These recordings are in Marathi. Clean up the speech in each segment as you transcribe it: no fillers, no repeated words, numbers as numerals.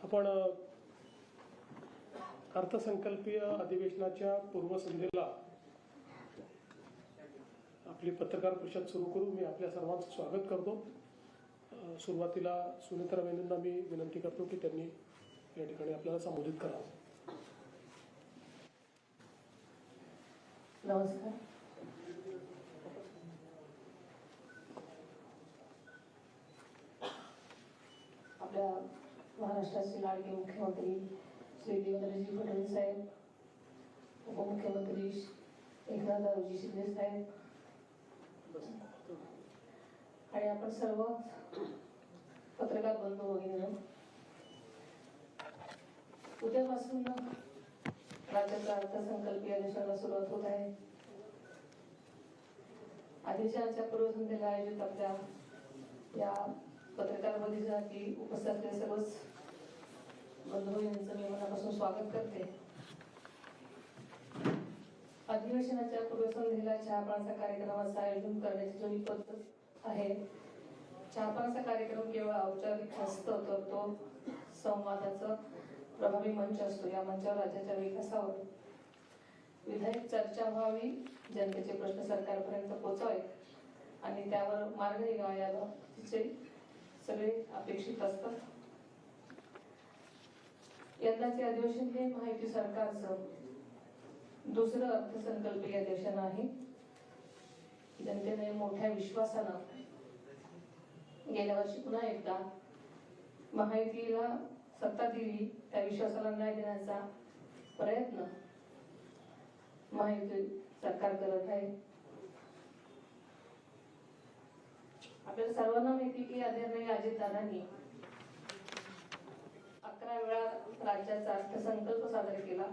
आपण अर्थसंकल्पीय अधिवेशनाच्या पूर्वसंध्येला आपली पत्रकार परिषद सुरू करू. मी आपल्या सर्वांचं स्वागत करतो. सुरुवातीला सुनीता मेननना मी विनंती करतो की त्यांनी या ठिकाणी आपल्याला संबोधित करावं. नमस्कार. आपल्या महाराष्ट्राचे लाडके मुख्यमंत्री श्री देवेंद्रजी फडणवीस साहेब, उपमुख्यमंत्री एकनाथरावजी शिंदे साहेब आणि आपण सर्व पत्रकार बंधू वगैरे, उद्यापासून राज्याचा अर्थसंकल्पीय अधिवेशनाला सुरुवात होत आहे. अधिवेशनाच्या पूर्वसंध्येला आयोजित आपल्या या पत्रकार परिषदेसाठी उपस्थित असलेल्या सर्वच बंधू यांचं मी मनापासून स्वागत करते. अधिवेशनाच्या पूर्वसंध्येला चहापानाचा कार्यक्रमाचं आयोजन करण्याची जी पद्धत आहे, चहापानाचा कार्यक्रम केवळ औपचारिक नसतो तर तो संवादाचा प्रभावी मंच असतो. या मंचावर राज्याच्या विकासावर विधायक चर्चा व्हावी, जनतेचे प्रश्न सरकारपर्यंत पोहोचावे आणि त्यावर मार्ग निघावा याचे सगळे अपेक्षित असतात. यंदाचे अधिवेशन हे महायुती सरकारचं दुसरं अर्थसंकल्पीय अधिवेशन आहे. जनतेने मोठ्या विश्वासानं गेल्या वर्षी पुन्हा एकदा महायुतीला सत्ता दिली, त्या विश्वासाला न्याय देण्याचा प्रयत्न महायुती सरकार करत आहे. आपल्याला सर्वांना माहिती की आदरणीय अजितदादांनी 11 वेळा राज्याचा अर्थसंकल्प सादर केला.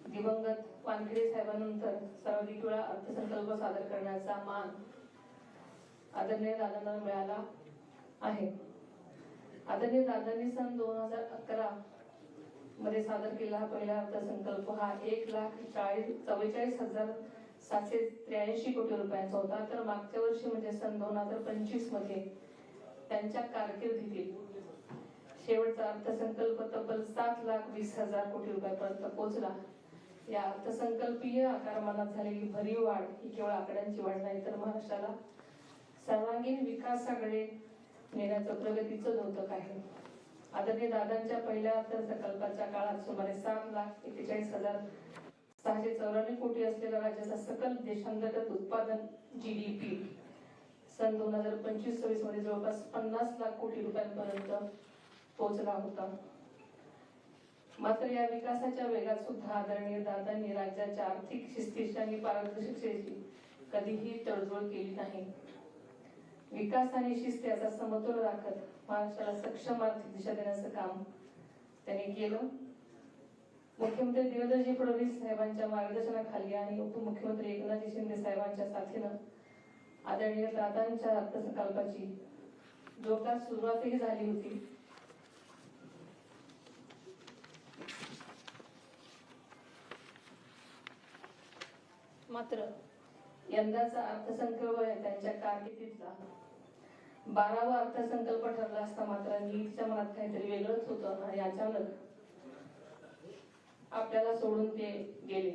दिवंगत वानखेडे साहेबांनंतर सर्वाधिक वेळा अर्थसंकल्प सादर करण्याचा मान आदरणीय दादांना मिळाला आहे. आदरणीय दादांनी सन 2011 मध्ये सादर केलेला हा पहिला अर्थसंकल्प हा 1,44,783 कोटी रुपयांचा होता. तर मागच्या वर्षी म्हणजे सन 2025 मध्ये त्यांच्या कारकिर्दीतील शेवटचा अर्थसंकल्प तब्बल 7,20,000 कोटी रुपयापर्यंत पोहोचला. या अर्थसंकल्पीय आकारमानात झालेली भरीव वाढ ही केवळ आकड्यांची वाढ नाही तर महाराष्ट्राला सर्वांगीण विकासाकडे नेण्याचं प्रगतीचं द्योतक आहे. आदरणीय दादांच्या पहिल्या अर्थसंकल्पाच्या काळात सुमारे 7,41,694 कोटी असलेल्या राज्याचा सकल देशांतर्गत उत्पादन GDP सन 2025-26 मध्ये जवळपास 50 लाख कोटी रुपयांपर्यंत पोहोचला होता. मात्र या विकासाच्या वेगात सुद्धा आदरणीय दादांनी राज्याच्या आर्थिक शिस्तीची आणि पारदर्शकतेची कधीही तडजोड केली नाही. विकास आणि शिस्त याचा समतोल राखत महाराष्ट्राला सक्षम आर्थिक दिशा देण्याचं काम त्यांनी केलं. मुख्यमंत्री देवेंद्रजी फडणवीस साहेबांच्या मार्गदर्शनाखाली आणि उपमुख्यमंत्री एकनाथजी शिंदे साहेबांच्या साथीनं आदरणीय दादांच्या अर्थसंकल्पाची जोरदार सुरुवातही झाली होती. मात्र यंदाचा अर्थसंकल्प त्यांच्या कारकिर्दीतला 12वा अर्थसंकल्प ठरला असता मात्र नीतीच्या मनात काहीतरी वेगळंच होतं आणि अचानक आपल्याला सोडून ते गेले.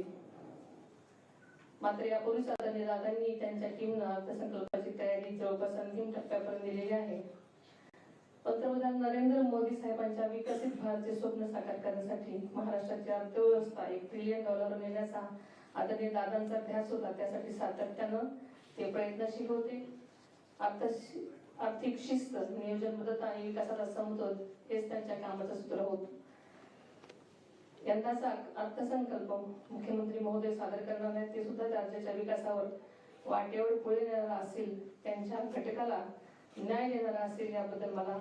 मात्र यापूर्वीच आदरणीय दादांनी त्यांच्या टीमनं अर्थसंकल्पाची तयारी जवळपास अंतिम टप्प्यापर्यंत दिलेली आहे. पंतप्रधान नरेंद्र मोदी साहेबांच्या विकसित भारतचे स्वप्न साकार करण्यासाठी महाराष्ट्राची अर्थव्यवस्था $1 ट्रिलियन नेण्याचा आदरणीय दादांचा ध्यास होता. त्यासाठी सातत्यानं ते प्रयत्नशील होते. आर्थिक शिस्त, नियोजन, मदत आणि विकासाचा समतोल हेच त्यांच्या कामाचं सूत्र होतं. यंदाचा अर्थसंकल्प मुख्यमंत्री महोदय सादर करणार आहेत ते सुद्धा राज्याच्या विकासावर वाटेवर पुढे नेणारा असेल, त्यांच्या घटकाला न्याय देणारा असेल याबद्दल मला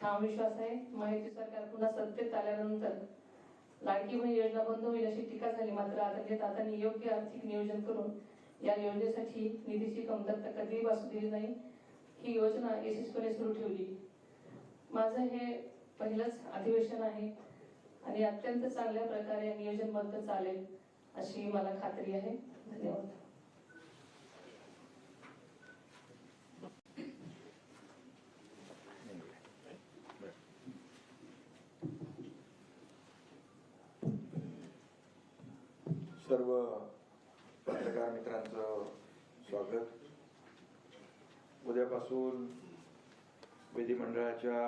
ठाम विश्वास आहे. महायुती सरकार पुन्हा सत्तेत आल्यानंतर लाडकी बहीण योजना बंद होईल अशी टीका झाली. मात्र आदरणीय दादांनी योग्य आर्थिक नियोजन करून या योजनेसाठी निधीची कमतरता कधीही भासू दिली नाही. ही योजना यशस्वीपणे सुरू ठेवली. माझं हे पहिलंच अधिवेशन आहे आणि अत्यंत चांगल्या प्रकारे नियोजनबद्ध चालेल अशी मला खात्री आहे. धन्यवाद. सर्व पत्रकार मित्रांचं स्वागत. उद्यापासून विधिमंडळाच्या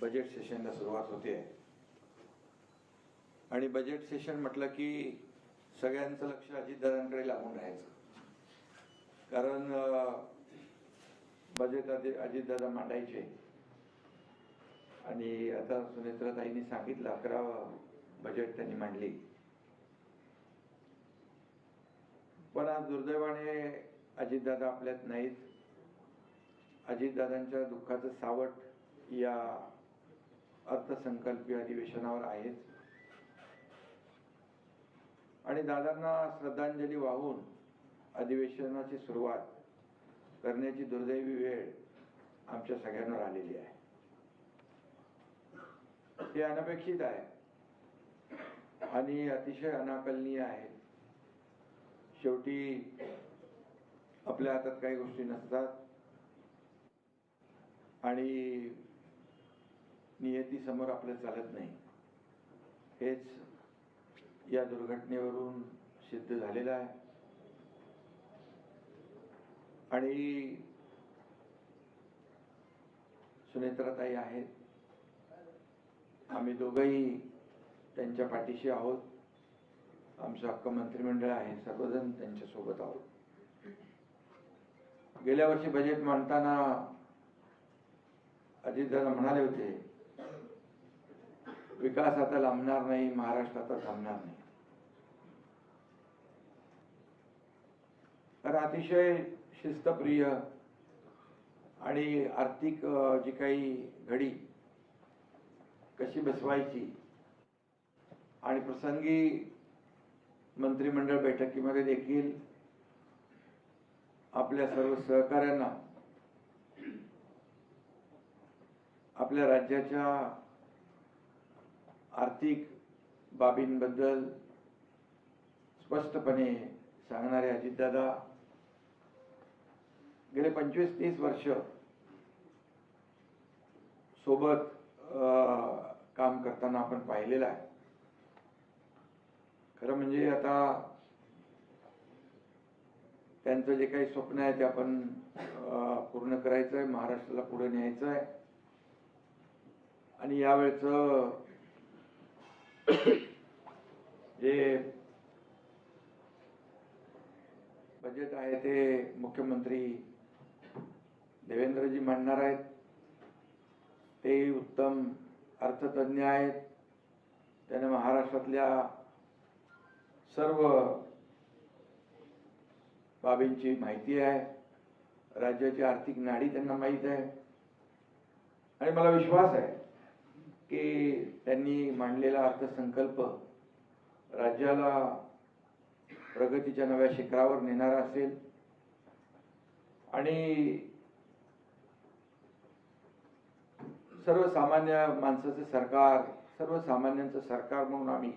बजेट सेशनला सुरुवात होते आणि बजेट सेशन म्हटलं की सगळ्यांचं लक्ष अजितदादांकडे लागून राहायचं. कारण बजेट अजितदादा मांडायचे आणि आता सुनेत्राताईंनी सांगितलं 11वं बजेट त्यांनी मांडली. पण आज दुर्दैवाने अजितदादा आपल्यात नाहीत. अजितदादांच्या दुःखाचं सावट या अर्थसंकल्पीय अधिवेशनावर आहेच आणि दादांना श्रद्धांजली वाहून अधिवेशनाची सुरुवात करण्याची दुर्दैवी वेळ आमच्या सगळ्यांवर आलेली आहे. हे अनपेक्षित आहे आणि अतिशय अनाकलनीय आहे. शेवटी आपल्या हातात काही गोष्टी नसतात आणि नियतीसमोर आपलं चालत नाही. हेच या दुर्घटनेवरून सिद्ध झालेलं आहे. आणि सुनेत्राताई आहेत, आम्ही दोघंही त्यांच्या पाठीशी आहोत. आमचं हक्क मंत्रिमंडळ आहे, सर्वजण त्यांच्या सोबत आहोत. गेल्या वर्षी बजेट मांडताना अजितदादा म्हणाले होते, विकास आता लांबणार नाही, महाराष्ट्र आता थांबणार नाही. तर अतिशय शिस्तप्रिय आणि आर्थिक जी काही घडी कशी बसवायची आणि प्रसंगी मंत्रिमंडळ बैठकीमध्ये देखील आपल्या सर्व सहकाऱ्यांना आपल्या राज्याच्या आर्थिक बाबींबद्दल स्पष्टपणे सांगणारे अजितदादा गेले 25-30 वर्ष सोबत काम करताना आपण पाहिलेलं आहे. खरं म्हणजे आता त्यांचं जे काही स्वप्न आहे ते आपण पूर्ण करायचं आहे, महाराष्ट्राला पुढे न्यायचं आहे. आणि यावेळचं जे बजेट आहे ते मुख्यमंत्री देवेंद्रजी मांडणार आहेत. ते उत्तम अर्थतज्ञ आहेत. त्याने महाराष्ट्रातल्या सर्व बाबींची माहिती आहे. राज्याची आर्थिक नाडी त्यांना माहीत आहे आणि मला विश्वास आहे की त्यांनी मांडलेला अर्थसंकल्प राज्याला प्रगतीच्या नव्या शिखरावर नेणारा असेल. आणि सर्वसामान्य माणसाचं सरकार, सर्वसामान्यांचं सरकार म्हणून आम्ही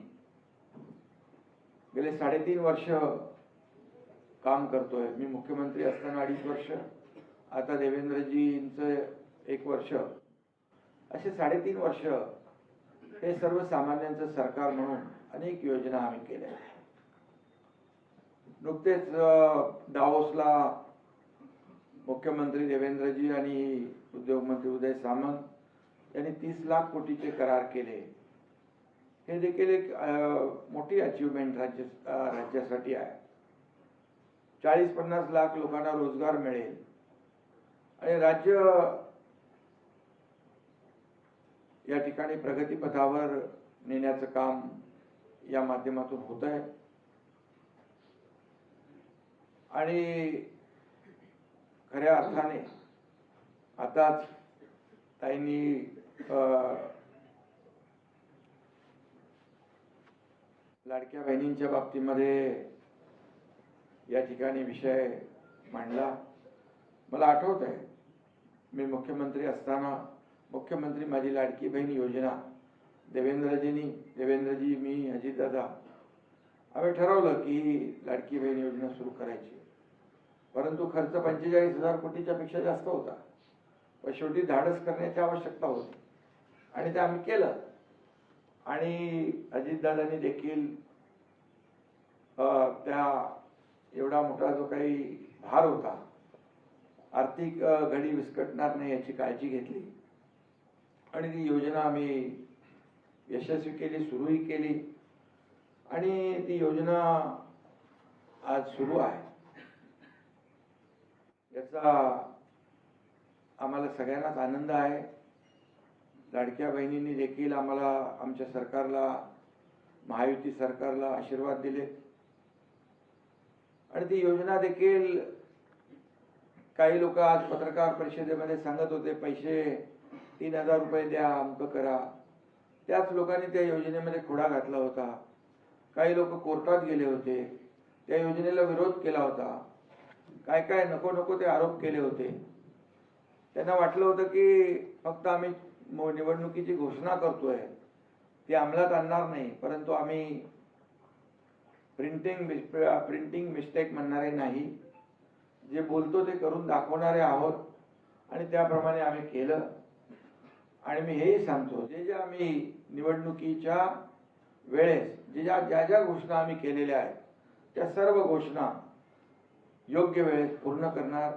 गेले 3.5 वर्ष काम करतोय. मी मुख्यमंत्री असताना 2.5 वर्ष, आता देवेंद्रजींचं 1 वर्ष, असे 3.5 वर्ष हे सर्वसामान्यांचं सरकार म्हणून अनेक योजना आम्ही केल्या. नुकतेच दावोसला मुख्यमंत्री देवेंद्रजी आणि उद्योगमंत्री उदय सामंत यांनी 30 लाख कोटीचे करार केले. हे देखील एक मोठी अचीवमेंट राज्यासाठी आहे. 40-50 लाख लोकांना रोजगार मिळेल आणि राज्य या ठिकाणी प्रगतीपथावर नेण्याचं काम या माध्यमातून होत आहे. आणि खऱ्या अर्थाने आताच ताईंनी लाडक्या बहिणींच्या बाबतीमध्ये या ठिकाणी विषय मांडला. मला आठवत आहे, मी मुख्यमंत्री असताना मुख्यमंत्री माझी लाडकी बहीण योजना देवेंद्रजी, मी, अजितदादा आम्ही ठरवलं की लाडकी बहीण योजना सुरू करायची. परंतु खर्च 45,000 कोटीच्या पेक्षा जास्त होता. पण शेवटी धाडस करण्याची आवश्यकता होती आणि ते आम्ही केलं. आणि अजितदादांनी देखील त्या एवढा मोठा जो काही भार होता, आर्थिक घडी विस्कटणार नाही याची काळजी घेतली आणि ती योजना आम्ही यशस्वी केली, सुरूही केली आणि ती योजना आज सुरू आहे. याचा आम्हाला सगळ्यांनाच आनंद आहे. लाडक्या बहिणींनी देखील आम्हाला, आमच्या सरकारला, महायुती सरकारला आशीर्वाद दिले आणि ती योजना देखील काही लोक आज पत्रकार परिषदेमध्ये सांगत होते पैसे 3,000 रुपये द्या, अमकं करा. त्याच लोकांनी त्या योजनेमध्ये खोडा घातला होता. काही लोक कोर्टात गेले होते, त्या योजनेला विरोध केला होता. काय काय नको नको ते आरोप केले होते. त्यांना वाटलं होतं की फक्त आम्ही निवडणुकीची घोषणा करतोय, ती अंमलात आणणार नाही, परंतु आम्ही प्रिंटिंग मिस्टेक म्हणणारे नाही, जे बोलतो ते करून दाखवणारे आहोत आणि त्याप्रमाणे आम्ही केलं. आणि मी हेही सांगतो, जे आम्ही निवडणुकीच्या वेळेस ज्या घोषणा आम्ही केलेल्या आहेत त्या सर्व घोषणा योग्य वेळेत पूर्ण करणार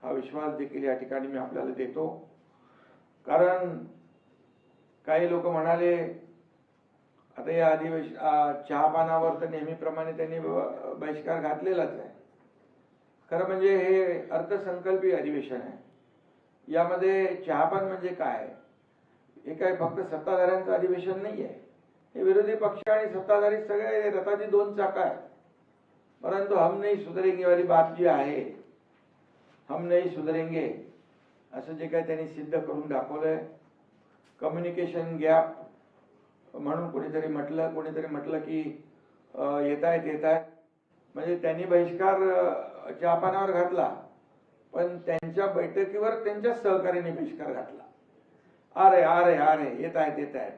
हा विश्वास देखील या ठिकाणी मी आपल्याला देतो. कारण काही लोक म्हणाले आता या चहापानावर तर नेहमीप्रमाणे त्यांनी बहिष्कार घातलेलाच आहे. खरं म्हणजे हे अर्थसंकल्पीय अधिवेशन आहे. यामध्ये चहापान म्हणजे काय? हे काय फक्त सत्ताधाऱ्यांचं अधिवेशन नाही आहे. हे विरोधी पक्ष आणि सत्ताधारी सगळे रथाची 2 चाकं आहेत. परंतु हम नहीं सुधरेंगे वाली बात जी आहे, हम नहीं सुधरेंगे असं जे काही त्यांनी सिद्ध करून दाखवलंय. कम्युनिकेशन गॅप म्हणून कोणीतरी म्हटलं की येत आहेत, म्हणजे त्यांनी बहिष्कार चहापानावर घातला, पण त्यांच्या बैठकीवर त्यांच्या सहकार्याने बहिष्कार घातला. अरे येत आहेत,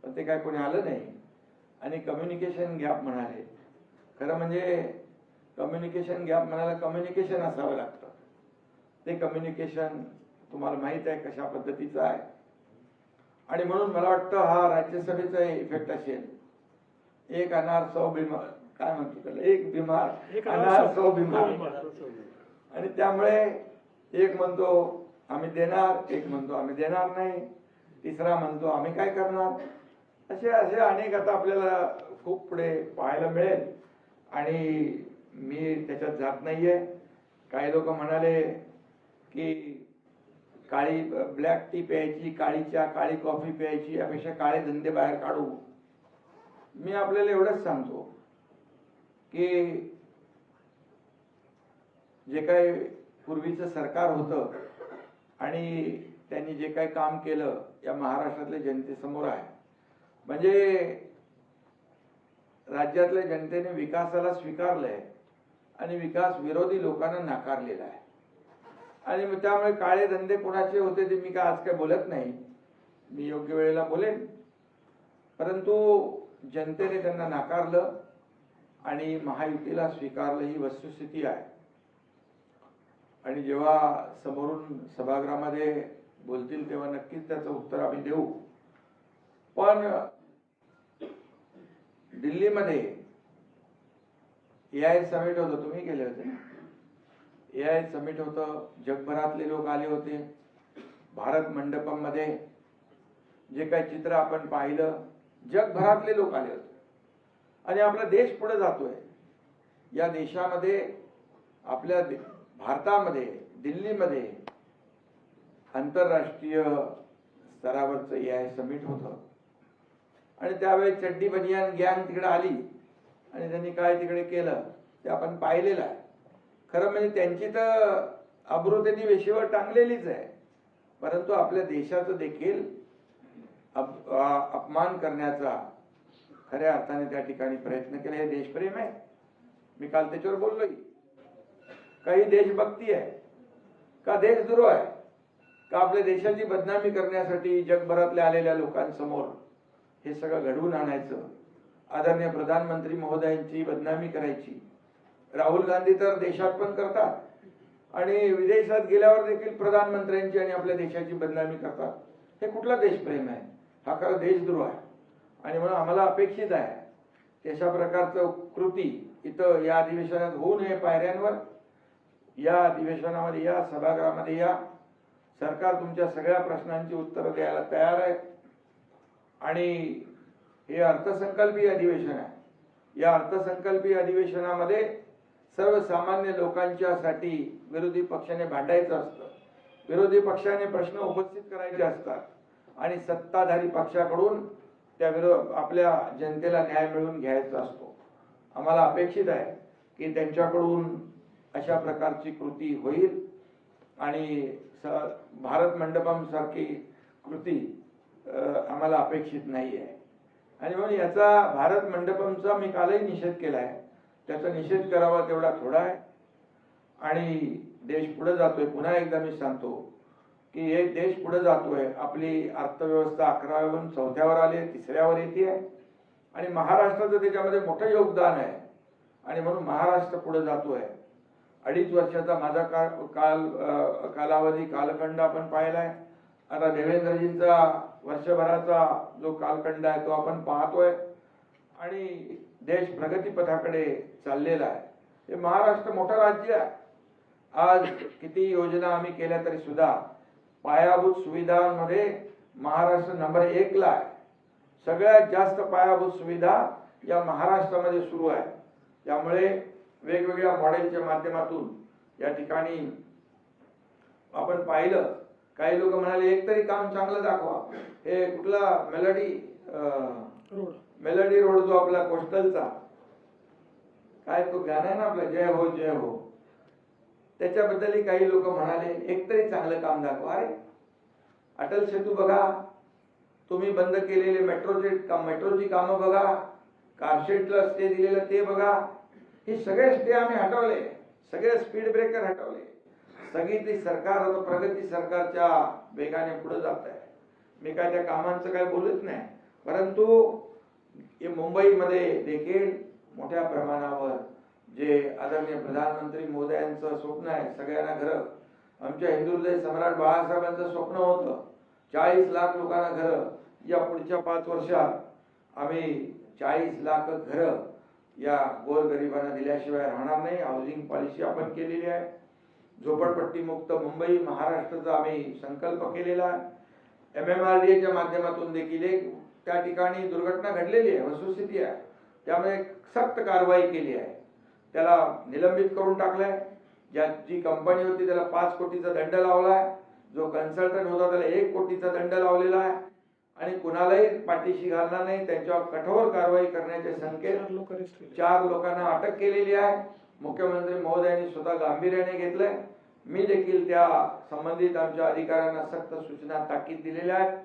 पण ते काय कोणी आलं नाही. आणि कम्युनिकेशन गॅप म्हणाले. खरं म्हणजे कम्युनिकेशन गॅप म्हणायला कम्युनिकेशन असावं लागतं. ते कम्युनिकेशन तुम्हाला माहित आहे कशा पद्धतीचं आहे. आणि म्हणून मला वाटतं हा राज्यसभेचा इफेक्ट असेल. एक अनार 100 बीमार, काय म्हणतो त्याला, एक बीमार अनार 100 बीमार. आणि त्यामुळे एक म्हणतो आम्ही देणार, एक म्हणतो आम्ही देणार नाही, तिसरा म्हणतो आम्ही काय करणार. असे अनेक आता आपल्याला खूप पुढे पाहायला मिळेल आणि मी त्याच्यात जात नाहीये. काही लोक म्हणाले की काळी ब्लॅक टी प्यायची, काळी चहा, काळी कॉफी प्यायची, यापेक्षा काळे धंदे बाहेर काढू. मी आपल्याला एवढंच सांगतो की जे काही पूर्वीचं सरकार होतं आणि त्यांनी जे काही काम केलं या महाराष्ट्रातल्या जनतेसमोर आहे. म्हणजे राज्यातल्या जनतेने विकासाला स्वीकारलंय आणि विकास विरोधी लोकांना नाकारलेला आहे. आणि त्यामुळे काळे धंदे कोणाचे होते ते मी आज काय बोलत नाही, मी योग्य वेळेला बोलेन. परंतु जनतेने त्यांना नाकारलं आणि महायुतीला स्वीकारलं, ही वस्तुस्थिती आहे. आणि जेव्हा समोरून सभागृहामध्ये बोलतील तेव्हा नक्कीच त्याचं उत्तर आम्ही देऊ. पण दिल्लीमध्ये AI समिट होतं, तुम्ही गेले होते ना. AI समिट होतं, जगभरातले लोक आले होते. भारत मंडपम मध्ये जे काही चित्र आपण पाहिलं, जगभरातले लोक आले होते. आणि आपला देश पुढे जातोय. या देशामध्ये, आपल्या भारतामध्ये, दिल्लीमध्ये आंतरराष्ट्रीय स्तरावरचं AI समिट होतं. आणि त्यावेळी चड्डी बनियान गँग तिकडे आली आणि त्यांनी काय तिकडे केलं ते आपण पाहिलेलं आहे. खरं म्हणजे त्यांची तर अब्रू त्यांनी वेशीवर टांगलेलीच आहे. परंतु आपल्या देशाचं देखील अपमान करण्याचा खऱ्या अर्थाने त्या ठिकाणी प्रयत्न केला. हे देशप्रेम आहे. मी काल त्याच्यावर बोललोय. काही देशभक्ती आहे का देशद्रोह आहे का आपल्या देशाची बदनामी करण्यासाठी जगभरातल्या आलेल्या लोकांसमोर हे सगळं घडवून आणायचं, आदरणीय प्रधानमंत्री महोदयांची बदनामी करायची. राहुल गांधी तर देशात पण करतात आणि विदेशात गेल्यावर देखील प्रधानमंत्र्यांची आणि आपल्या देशाची बदनामी करतात. हे कुठला देशप्रेम आहे? हा खरा देशद्रोह आहे. आणि म्हणून आम्हाला अपेक्षित आहे तशा प्रकारचं कृती इथं या अधिवेशनात होऊ नये पायऱ्यांवर, या अधिवेशनामध्ये या, सभागृहामध्ये या. सरकार तुमच्या सगळ्या प्रश्नांची उत्तरं द्यायला तयार आहे आणि हे अर्थसंकल्पीय अधिवेशन आहे. या अर्थसंकल्पीय अधिवेशनामध्ये सर्वसामान्य लोकांच्यासाठी विरोधी पक्षाने भांडायचं असतं, विरोधी पक्षाने प्रश्न उपस्थित करायचे असतात आणि सत्ताधारी पक्षाकडून त्या आपल्या जनतेला न्याय मिळवून घ्यायचा असतो. आम्हाला अपेक्षित आहे की त्यांच्याकडून अशा प्रकारची कृती होईल आणि भारत मंडपम सारखी कृती आम्हाला अपेक्षित नाही आहे. आणि म्हणून याचा भारत मंडपमचा मी कालही निषेध केला आहे. त्याचा निषेध करावा तेवढा थोडा आहे आणि देश पुढे जातोय. पुन्हा एकदा मी सांगतो की हे देश पुढे जातोय. आपली अर्थव्यवस्था 11व्यावरून 4थ्यावर आली, 3ऱ्यावर येते आणि महाराष्ट्राचं त्याच्यामध्ये मोठं योगदान आहे आणि म्हणून महाराष्ट्र पुढे जातोय. 2.5 वर्षाचा माझा कालखंड आपण पाहिलाय. आता देवेंद्रजींचा वर्षभराचा जो कालखंड आहे तो आपण पाहतोय आणि देश प्रगतीपथाकडे चाललेला आहे. हे महाराष्ट्र मोठं राज्य आहे. आज किती योजना आम्ही केल्या तरी सुद्धा पायाभूत सुविधांमध्ये महाराष्ट्र नंबर 1 ला आहे. सगळ्यात जास्त पायाभूत सुविधा या महाराष्ट्रामध्ये सुरू आहे. त्यामुळे वेगवेगळ्या मॉडेलच्या माध्यमातून या ठिकाणी आपण पाहिलं. काही लोक म्हणाले एक तरी काम चांगलं दाखवा. हे कुठला मेलडी रोड जो आपला कोस्टलचा काय तो गाणं आहे ना आपलं, जय हो जय हो, त्याच्याबद्दलही काही लोक म्हणाले एक तरी चांगलं काम दाखवा. अरे अटल सेतू बघा, तुम्ही बंद केलेले मेट्रोची कामं बघा, कारशेडला स्टे दिलेलं ते बघा. हे सगळे स्टे आम्ही हटवले, सगळे स्पीड ब्रेकर हटवले. सगळी सरकार आता प्रगती सरकारच्या वेगाने पुढे जात आहे. मी काय त्या कामांचं काय बोलत नाही, परंतु मुंबईमध्ये देखील मोठ्या प्रमाणावर जे आदरणीय प्रधानमंत्री मोदयांचं स्वप्न आहे सगळ्यांना घरं, आमच्या हिंदू हृदय सम्राट बाळासाहेबांचं स्वप्न होतं 40 लाख लोकांना घरं. या पुढच्या 5 वर्षात आम्ही 40 लाख घरं या गोरगरिबांना दिल्याशिवाय राहणार नाही. हाऊसिंग पॉलिसी आपण केलेली आहे. झोपडपट्टी मुक्त मुंबई महाराष्ट्राचा आम्ही संकल्प केलेला आहे. MMRDAच्या माध्यमातून देखील एक त्या ठिकाणी दुर्घटना घडलेली आहे, वस्तुस्थिती आहे, त्यामुळे सक्त कारवाई केली आहे. त्याला निलंबित करून टाकलंय. जी कंपनी होती त्याला 5 कोटीचा दंड लावलाय. जो कन्सल्टंट होता त्याला 1 कोटीचा दंड लावलेला आहे आणि कुणालाही पाठीशी घालणार नाही. त्यांच्यावर कठोर कारवाई करण्याचे संकेत 4 लोकांना अटक केलेली आहे. मुख्यमंत्री महोदयांनी स्वतः गांभीर्याने घेतलंय. मी देखील त्या संबंधित आमच्या अधिकाऱ्यांना सक्त सूचना ताकीद दिलेल्या आहेत.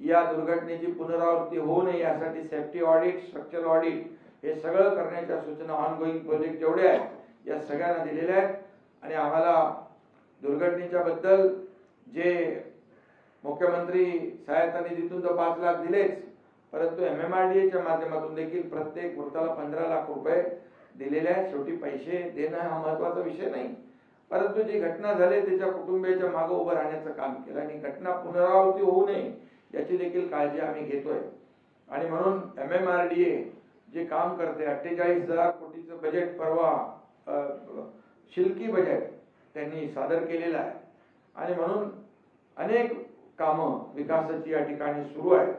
या दुर्घटनेची पुनरावृत्ती होऊ नये यासाठी सेफ्टी ऑडिट, स्ट्रक्चरल ऑडिट हे सगळं करण्याच्या सूचना ऑनगोईंग प्रोजेक्ट जेवढे आहेत या सगळ्यांना दिलेल्या आहेत. आणि आम्हाला दुर्घटनेच्या बद्दल जे मुख्यमंत्री सहायता निधीतून तर 5 लाख दिलेच, परंतु MMRDAच्या माध्यमातून देखील प्रत्येक मृताला 15 लाख रुपये दिलेले आहेत. शेवटी पैसे देणं हा महत्वाचा विषय नाही, परंतु जी घटना झाली त्याच्या कुटुंबियाच्या मागे उभं राहण्याचं काम केलं आणि घटना पुनरावृत्ती होऊ नये याची देखील काळजी आम्ही घेतोय. आणि म्हणून MMRDA जे काम करते 48,000 कोटीचं बजेट परवा शिल्की बजेट त्यांनी सादर केलेलं आहे आणि म्हणून अनेक कामं विकासाची या ठिकाणी सुरू आहेत.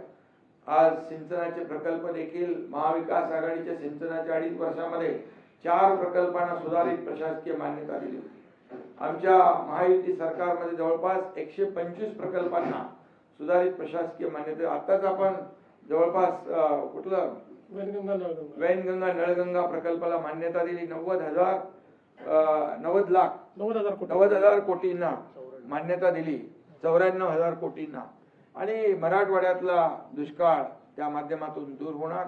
आज सिंचनाचे प्रकल्प देखील महाविकास आघाडीच्या सिंचनाच्या 2.5 वर्षामध्ये 4 प्रकल्पांना सुधारित प्रशासकीय मान्यता दिली. आमच्या महायुती सरकारमध्ये जवळपास 125 प्रकल्पांना सुधारित प्रशासकीय मान्यता. आताच आपण जवळपास कुठलं वैनगंगा नळगंगा प्रकल्पाला मान्यता दिली. 90,000 कोटींना मान्यता दिली, 94,000 कोटींना. आणि मराठवाड्यातला दुष्काळ त्या माध्यमातून दूर होणार,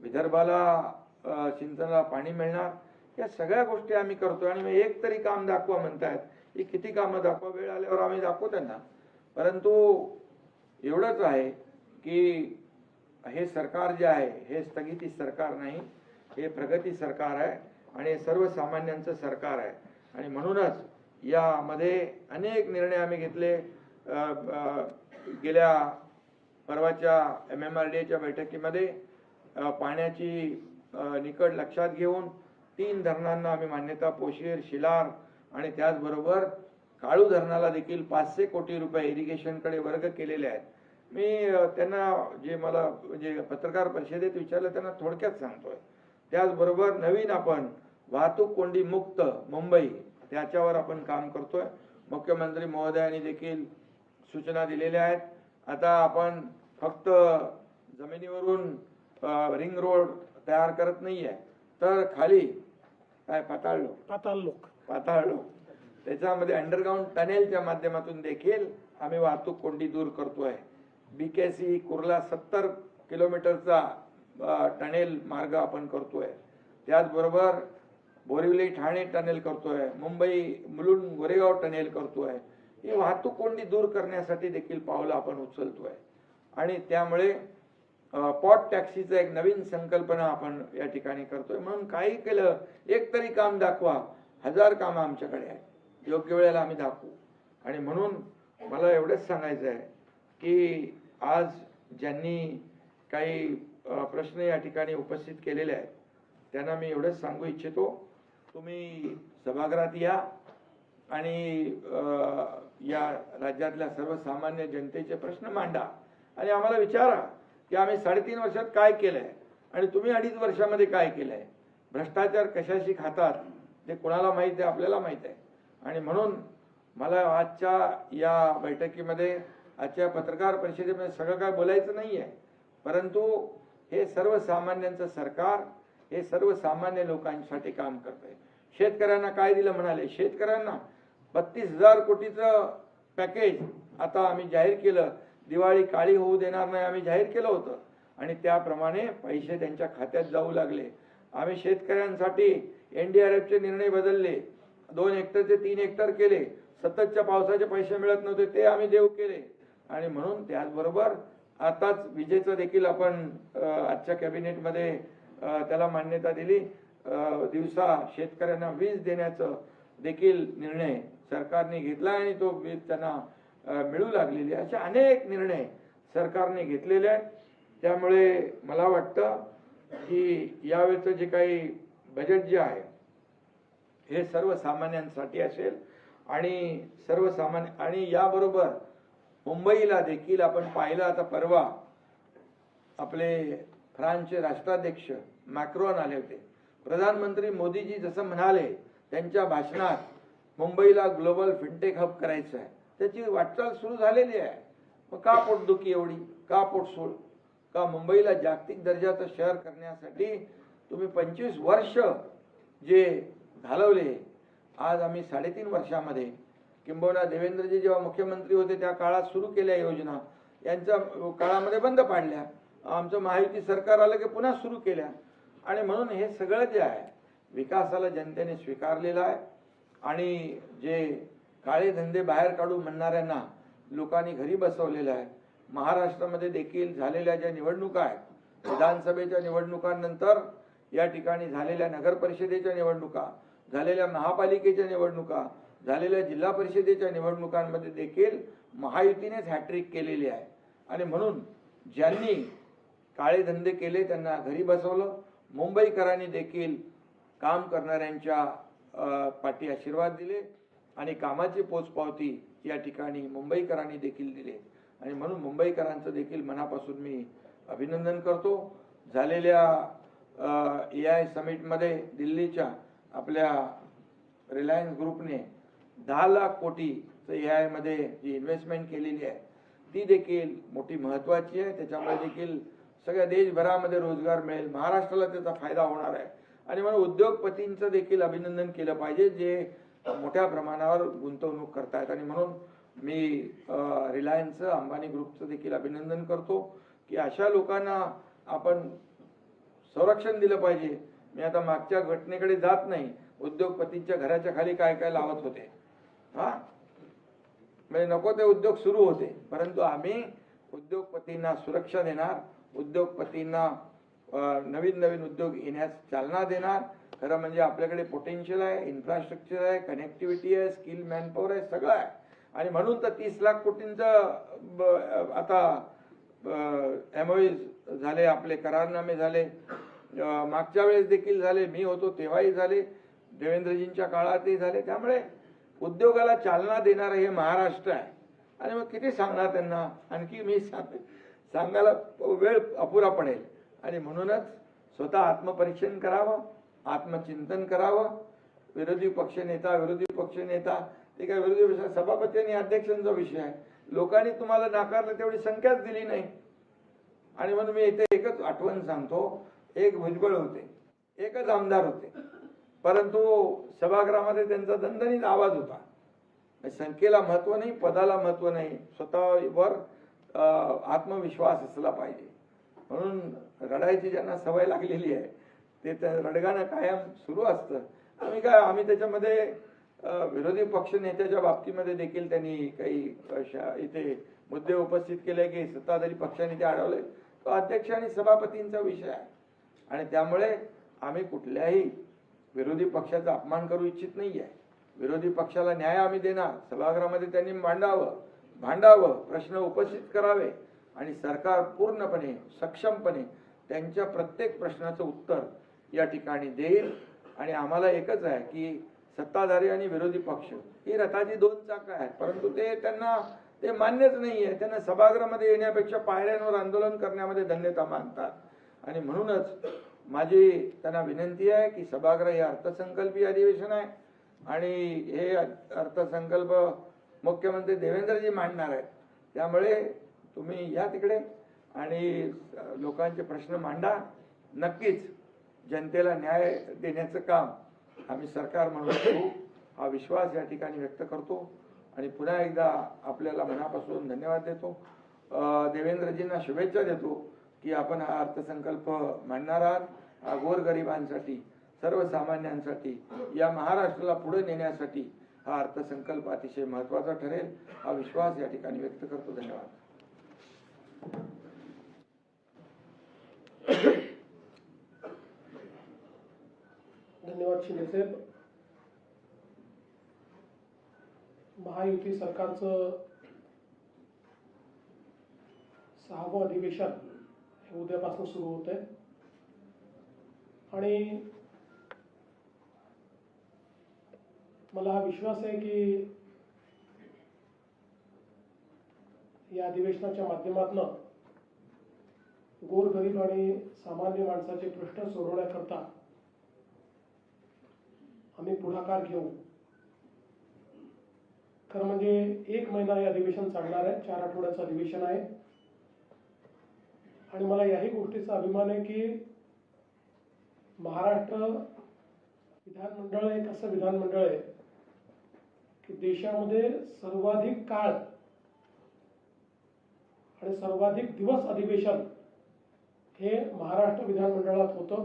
विदर्भाला सिंचनाला पाणी मिळणार. या सगळ्या गोष्टी आम्ही करतोय. आणि एक तरी काम दाखवा म्हणतायत, ही किती कामं दाखवा, वेळ आल्यावर आम्ही दाखवू त्यांना. परंतु एवढंच आहे की हे सरकार जे आहे हे स्थगिती सरकार नाही, हे प्रगती सरकार आहे आणि सर्वसामान्यांचं सरकार आहे. आणि म्हणूनच यामध्ये अनेक निर्णय आम्ही घेतले. गेल्या परवाच्या MMRDAच्या बैठकीमध्ये पाण्याची निकड लक्षात घेऊन 3 धरणांना आम्ही मान्यता, पोशीर, शिलार आणि त्याचबरोबर काळू धरणाला देखील 500 कोटी रुपये इरिगेशनकडे वर्ग केलेले आहेत. मी त्यांना जे मला म्हणजे पत्रकार परिषदेत विचारलं त्यांना थोडक्यात सांगतोय. त्याचबरोबर नवीन आपण वाहतूक कोंडी मुक्त मुंबई त्याच्यावर आपण काम करतोय. मुख्यमंत्री महोदयांनी देखील सूचना दिलेल्या आहेत. आता आपण फक्त जमिनीवरून रिंग रोड तयार करत नाहीये, तर खाली काय पाताळ लोक त्याच्यामध्ये अंडरग्राऊंड टनेलच्या माध्यमातून देखील आम्ही वाहतूक कोंडी दूर करतोय. BKC कुर्ला 70 किलोमीटरचा टनेल मार्ग आपण करतोय. त्याचबरोबर बोरिवली ठाणे टनेल करतोय. मुंबई मुलुंड गोरेगाव टनेल करतोय. ही वाहतूक कोंडी दूर करण्यासाठी देखील पावलं आपण उचलतोय. आणि त्यामुळे पॉट टॅक्सीचं एक नवीन संकल्पना आपण या ठिकाणी करतोय. म्हणून काही केलं, एक तरी काम दाखवा. 1000 कामं आमच्याकडे आहेत, योग्य वेळेला आम्ही दाखवू. आणि म्हणून मला एवढंच सांगायचं आहे की आज ज्यांनी काही प्रश्न या ठिकाणी उपस्थित केलेले आहेत त्यांना मी एवढंच सांगू इच्छितो, तुम्ही सभागृहात या आणि या राज्यातल्या सर्वसामान्य जनतेचे प्रश्न मांडा आणि आम्हाला विचारा की आम्ही 3.5 वर्षात काय केलंय आणि तुम्ही 2.5 वर्षामध्ये काय केलंय. भ्रष्टाचार कशाशी खातात ते कोणाला माहीत आहे, आपल्याला माहीत आहे. आणि म्हणून मला आजच्या या बैठकीमध्ये, आजच्या पत्रकार परिषदेमध्ये सगळं काय बोलायचं नाही आहे, परंतु हे सर्वसामान्यांचं सरकार हे सर्वसामान्य लोकांसाठी काम करतंय. शेतकऱ्यांना काय दिलं म्हणाले, शेतकऱ्यांना 32,000 कोटीचं पॅकेज आता आम्ही जाहीर केलं. दिवाळी काळी होऊ देणार नाही आम्ही जाहीर केलं होतं आणि त्याप्रमाणे पैसे त्यांच्या खात्यात जाऊ लागले. आम्ही शेतकऱ्यांसाठी NDRFचे निर्णय बदलले, 2 हेक्टर ते 3 हेक्टर केले. सततच्या पावसाचे पैसे मिळत नव्हते ते आम्ही देऊ केले. आणि म्हणून त्याचबरोबर आताच विजेचं देखील आपण आजच्या कॅबिनेटमध्ये त्याला मान्यता दिली. दिवसा शेतकऱ्यांना वीज देण्याचं देखील निर्णय सरकारने घेतला आणि तो वीज त्यांना मिळू लागलेली. असे अनेक निर्णय सरकारने घेतलेले आहेत. त्यामुळे मला वाटतं की यावेळेचं जे काही बजेट जे आहे हे सर्वसामान्यांसाठी असेल आणि सर्वसामान्य आणि याबरोबर मुंबईला देखील आपण पाहिलं. आता परवा आपले फ्रान्सचे राष्ट्राध्यक्ष मॅक्रॉन आले होते. प्रधानमंत्री मोदीजी जसं म्हणाले त्यांच्या भाषणात मुंबईला ग्लोबल फिनटेक हब करायचं आहे, त्याची वाटचाल सुरू झालेली आहे. मग का पोटदुखी एवढी, का पोटसूळ, का मुंबईला जागतिक दर्जाचं शहर करण्यासाठी तुम्ही 25 वर्ष जे घालवले, आज आम्ही 3.5 वर्षामध्ये किंबहुना देवेंद्रजी जेव्हा मुख्यमंत्री होते त्या काळात सुरू केल्या योजना, यांच्या काळामध्ये बंद पाडल्या. आमचं महायुती सरकार आलं की पुन्हा सुरू केल्या. आणि म्हणून हे सगळं जे आहे विकासाला जनतेने स्वीकारलेलं आहे. आणि जे काळे धंदे बाहेर काढू म्हणणाऱ्यांना लोकांनी घरी बसवलेलं आहे. महाराष्ट्रामध्ये देखील झालेल्या ज्या निवडणुका आहेत, विधानसभेच्या निवडणुकांनंतर या ठिकाणी झालेल्या नगर परिषदेच्या निवडणुका, झालेल्या महापालिकेच्या निवडणुका, झालेल्या जिल्हा परिषदेच्या निवडणुकांमध्ये देखील महायुतीनेच हॅट्रिक केलेली आहे. आणि म्हणून ज्यांनी काळे धंदे केले त्यांना घरी बसवलं. मुंबईकरांनी देखील काम करणाऱ्यांच्या पाठी आशीर्वाद दिले आणि कामाची पोचपावती या ठिकाणी मुंबईकरांनी देखील दिले. आणि म्हणून मुंबईकरांचं देखील मनापासून मी अभिनंदन करतो. झालेल्या AI समिटमध्ये दिल्लीच्या आपल्या रिलायन्स ग्रुपने 10 लाख कोटीचं AI मध्ये जी इन्व्हेस्टमेंट केलेली आहे ती देखील मोठी महत्त्वाची आहे. त्याच्यामुळे देखील सगळ्या देशभरामध्ये रोजगार मिळेल, महाराष्ट्राला त्याचा फायदा होणार आहे. आणि म्हणून उद्योगपतींचं देखील अभिनंदन केलं पाहिजे जे मोठ्या प्रमाणावर गुंतवणूक करतायत. आणि म्हणून मी रिलायन्सचं, अंबानी ग्रुपचं देखील अभिनंदन करतो की अशा लोकांना आपण संरक्षण दिलं पाहिजे. मी आता मागच्या घटनेकडे जात नाही, उद्योगपतींच्या घराच्या खाली काय काय लावत होते, म्हणजे नको ते उद्योग सुरू होते. परंतु आम्ही उद्योगपतींना सुरक्षा देणार, उद्योगपतींना नवीन नवीन उद्योग येण्यास चालना देणार. खरं म्हणजे आपल्याकडे पोटेन्शियल आहे, इन्फ्रास्ट्रक्चर आहे, कनेक्टिव्हिटी आहे, स्किल मॅनपॉवर आहे, सगळं आहे. आणि म्हणून तर 30 लाख कोटींचं आता MOUs झाले, आपले करारनामे झाले. मागच्या वेळेस देखील झाले, मी होतो तेव्हाही झाले, देवेंद्रजींच्या काळातही झाले. त्यामुळे उद्योगाला चालना देणारं हे महाराष्ट्र आहे. आणि मग किती सांगणार त्यांना, आणखी मी सांगायला वेळ अपुरा पडेल. आणि म्हणूनच स्वतः आत्मपरीक्षण करावं, आत्मचिंतन करावं. विरोधी पक्षनेता ते काय विरोधी पक्ष सभापती आणि अध्यक्षांचा विषय आहे. लोकांनी तुम्हाला नाकारलं, तेवढी संख्याच दिली नाही. आणि म्हणून मी इथे एकच आठवण सांगतो, एक भुजबळ होते, एकच आमदार होते, परंतु सभागृहामध्ये त्यांचा दणदणीत आवाज होता. संख्येला महत्व नाही, पदाला महत्व नाही, स्वतःवर आत्मविश्वास असला पाहिजे. म्हणून रडायची ज्यांना सवय लागलेली आहे ते रडगाणं कायम सुरू असतं. आम्ही त्याच्यामध्ये विरोधी पक्ष नेत्याच्या बाबतीमध्ये देखील त्यांनी काही इथे मुद्दे उपस्थित केले की सत्ताधारी पक्षाने ते अडवले. तो अध्यक्ष आणि सभापतींचा विषय आहे. आणि त्यामुळे आम्ही कुठल्याही विरोधी पक्षाचा अपमान करू इच्छित नाही आहे. विरोधी पक्षाला न्याय आम्ही देणार. सभागृहामध्ये त्यांनी भांडावं, प्रश्न उपस्थित करावे आणि सरकार पूर्णपणे सक्षमपणे त्यांच्या प्रत्येक प्रश्नाचं उत्तर या ठिकाणी देईल. आणि आम्हाला एकच आहे की सत्ताधारी आणि विरोधी पक्ष ही रथाची दोन चाकं आहेत, परंतु त्यांना ते मान्यच नाही आहे. त्यांना सभागृहामध्ये येण्यापेक्षा पायऱ्यांवर आंदोलन करण्यामध्ये धन्यता मानतात. आणि म्हणूनच माझी त्यांना विनंती आहे की सभागृह हे अर्थसंकल्पीय अधिवेशन आहे आणि हे अर्थसंकल्प मुख्यमंत्री देवेंद्रजी मांडणार आहेत. त्यामुळे तुम्ही या तिकडे आणि लोकांचे प्रश्न मांडा. नक्कीच जनतेला न्याय देण्याचं काम आम्ही सरकार म्हणून करू, हा विश्वास या ठिकाणी व्यक्त करतो. आणि पुन्हा एकदा आपल्याला मनापासून धन्यवाद देतो. देवेंद्रजींना शुभेच्छा देतो की आपण हा अर्थसंकल्प मांडणार आहात. हा गोरगरिबांसाठी, सर्वसामान्यांसाठी, या महाराष्ट्राला पुढे नेण्यासाठी हा अर्थसंकल्प अतिशय महत्त्वाचा ठरेल, हा विश्वास या ठिकाणी व्यक्त करतो. धन्यवाद. धन्यवाद शिंदे साहेब. महायुती सरकारचं 6वं अधिवेशन हे उद्यापासून सुरू होत आहे आणि मला हा विश्वास आहे की या अधिवेशनाच्या माध्यमातून गोरगरीब आणि सामान्य माणसाचे प्रश्न सोडवण्याकरता आम्ही पुढाकार घेऊ. खरं म्हणजे 1 महिना हे अधिवेशन चालणार आहे, 4 आठवड्याचं अधिवेशन आहे. आणि मला याही गोष्टीचा अभिमान आहे की महाराष्ट्र विधानमंडळ एक असं विधानमंडळ आहे की देशामध्ये सर्वाधिक काळ आणि सर्वाधिक दिवस अधिवेशन हे महाराष्ट्र विधानमंडळात होतं.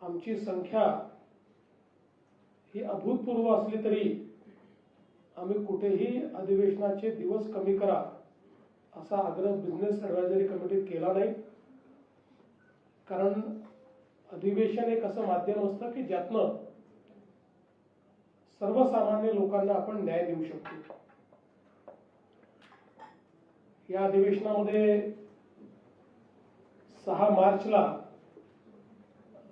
आमची संख्या ही अभूतपूर्व असली तरी आम्ही कुठेही अधिवेशनाचे दिवस कमी करा असा आग्रह बिझनेस ॲडव्हायझरी कमिटीत केला नाही. कारण अधिवेशन एक असं माध्यम असतं की ज्यातनं सर्वसामान्य लोकांना आपण न्याय देऊ शकतो. या अधिवेशनामध्ये 6 मार्चला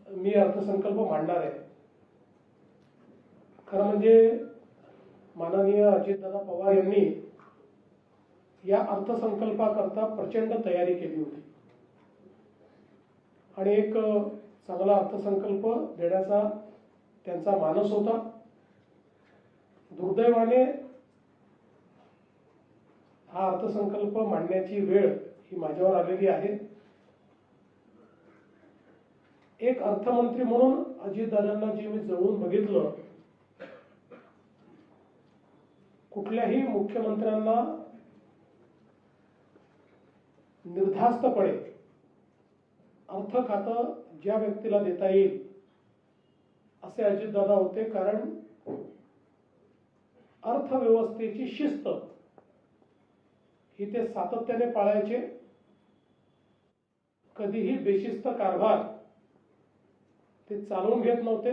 मी अर्थसंकल्प मांडणार आहे. खरं म्हणजे माननीय अजितदादा पवार यांनी या अर्थसंकल्पाकरता प्रचंड तयारी केली होती आणि एक चांगला अर्थसंकल्प देण्याचा त्यांचा मानस होता. दुर्दैवाने हा अर्थसंकल्प मांडण्याची वेळ ही माझ्यावर आलेली आहे. एक अर्थमंत्री म्हणून अजितदादांना जे मी जवळून बघितलं, कुठल्याही मुख्यमंत्र्यांना निर्धास्तपणे अर्थ खातं ज्या व्यक्तीला देता येईल असे अजितदादा होते. कारण अर्थव्यवस्थेची शिस्त ही ते सातत्याने पाळायचे. कधीही बेशिस्त कारभार ते चालवून घेत नव्हते.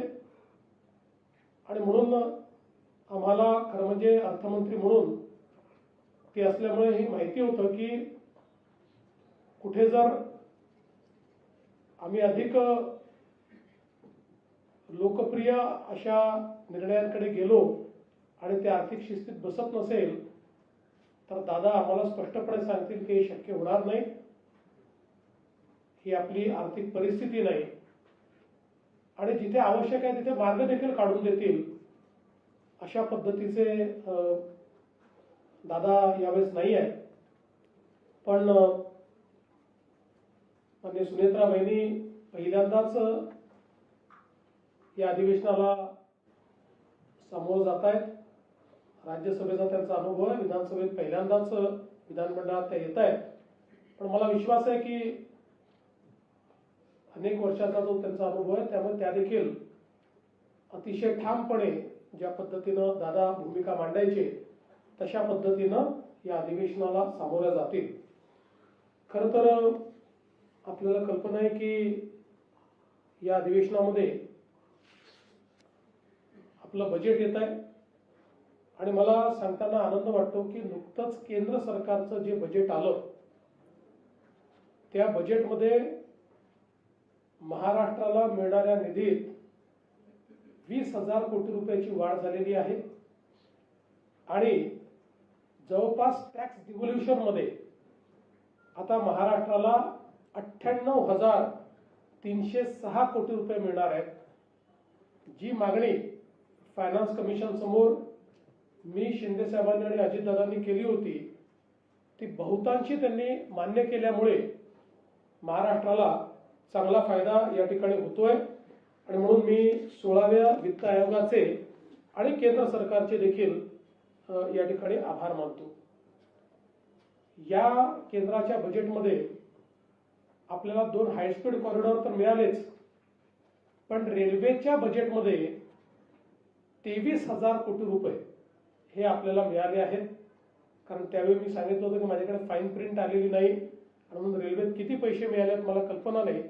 आणि म्हणून आम्हाला खरं म्हणजे अर्थमंत्री म्हणून ते असल्यामुळे ही माहिती होतं की कुठे जर आम्ही अधिक लोकप्रिय अशा निर्णयांकडे गेलो आणि ते आर्थिक शिस्तीत बसत नसेल तर दादा आम्हाला स्पष्टपणे सांगतील की हे शक्य होणार नाही, ही आपली आर्थिक परिस्थिती नाही, आणि जिथे आवश्यक आहे तिथे मार्ग देखील काढून देतील अशा पद्धतीचे दादा यावेळेस नाही आहे. पण माननीय सुनेत्रा बहिणी पहिल्यांदाच या अधिवेशनाला सामोरं जात आहेत. राज्यसभेचा त्यांचा अनुभव आहे, विधानसभेत पहिल्यांदाच विधानमंडळात त्या येत आहेत. पण मला विश्वास आहे की अनेक वर्षाचा जो त्यांचा अनुभव आहे त्यामुळे त्या देखील अतिशय ठामपणे ज्या पद्धतीनं दादा भूमिका मांडायचे तशा पद्धतीनं या अधिवेशनाला सामोऱ्या जातील. खरं तर आपल्याला कल्पना आहे की या अधिवेशनामध्ये आपलं बजेट येत आहे आणि मला सांगताना आनंद वाटतो की नुकतंच केंद्र सरकारचं जे बजेट आलं त्या बजेटमध्ये महाराष्ट्राला मिळणाऱ्या निधीत 20,000 कोटी रुपयाची वाढ झालेली आहे आणि जवळपास टॅक्स डिव्होल्युशन मध्ये आता महाराष्ट्राला 98,306 कोटी रुपये मिळणार आहेत. जी मागणी फायनान्स कमिशन समोर मी शिंदे साहेबांनी आणि अजितदादांनी केली होती ती बहुतांशी त्यांनी मान्य केल्यामुळे महाराष्ट्राला चांगला फायदा या ठिकाणी होतोय आणि म्हणून मी 16व्या वित्त आयोगाचे आणि केंद्र सरकारचे देखील या ठिकाणी आभार मानतो. या केंद्राच्या बजेटमध्ये आपल्याला 2 हायस्पीड कॉरिडॉर तर मिळालेच, पण रेल्वेच्या बजेटमध्ये 23,000 कोटी रुपये हे आपल्याला मिळाले आहेत. कारण त्यावेळी मी सांगितलं होतं की माझ्याकडे फाईन प्रिंट आलेली नाही आणि म्हणून रेल्वेत किती पैसे मिळालेत मला कल्पना नाही,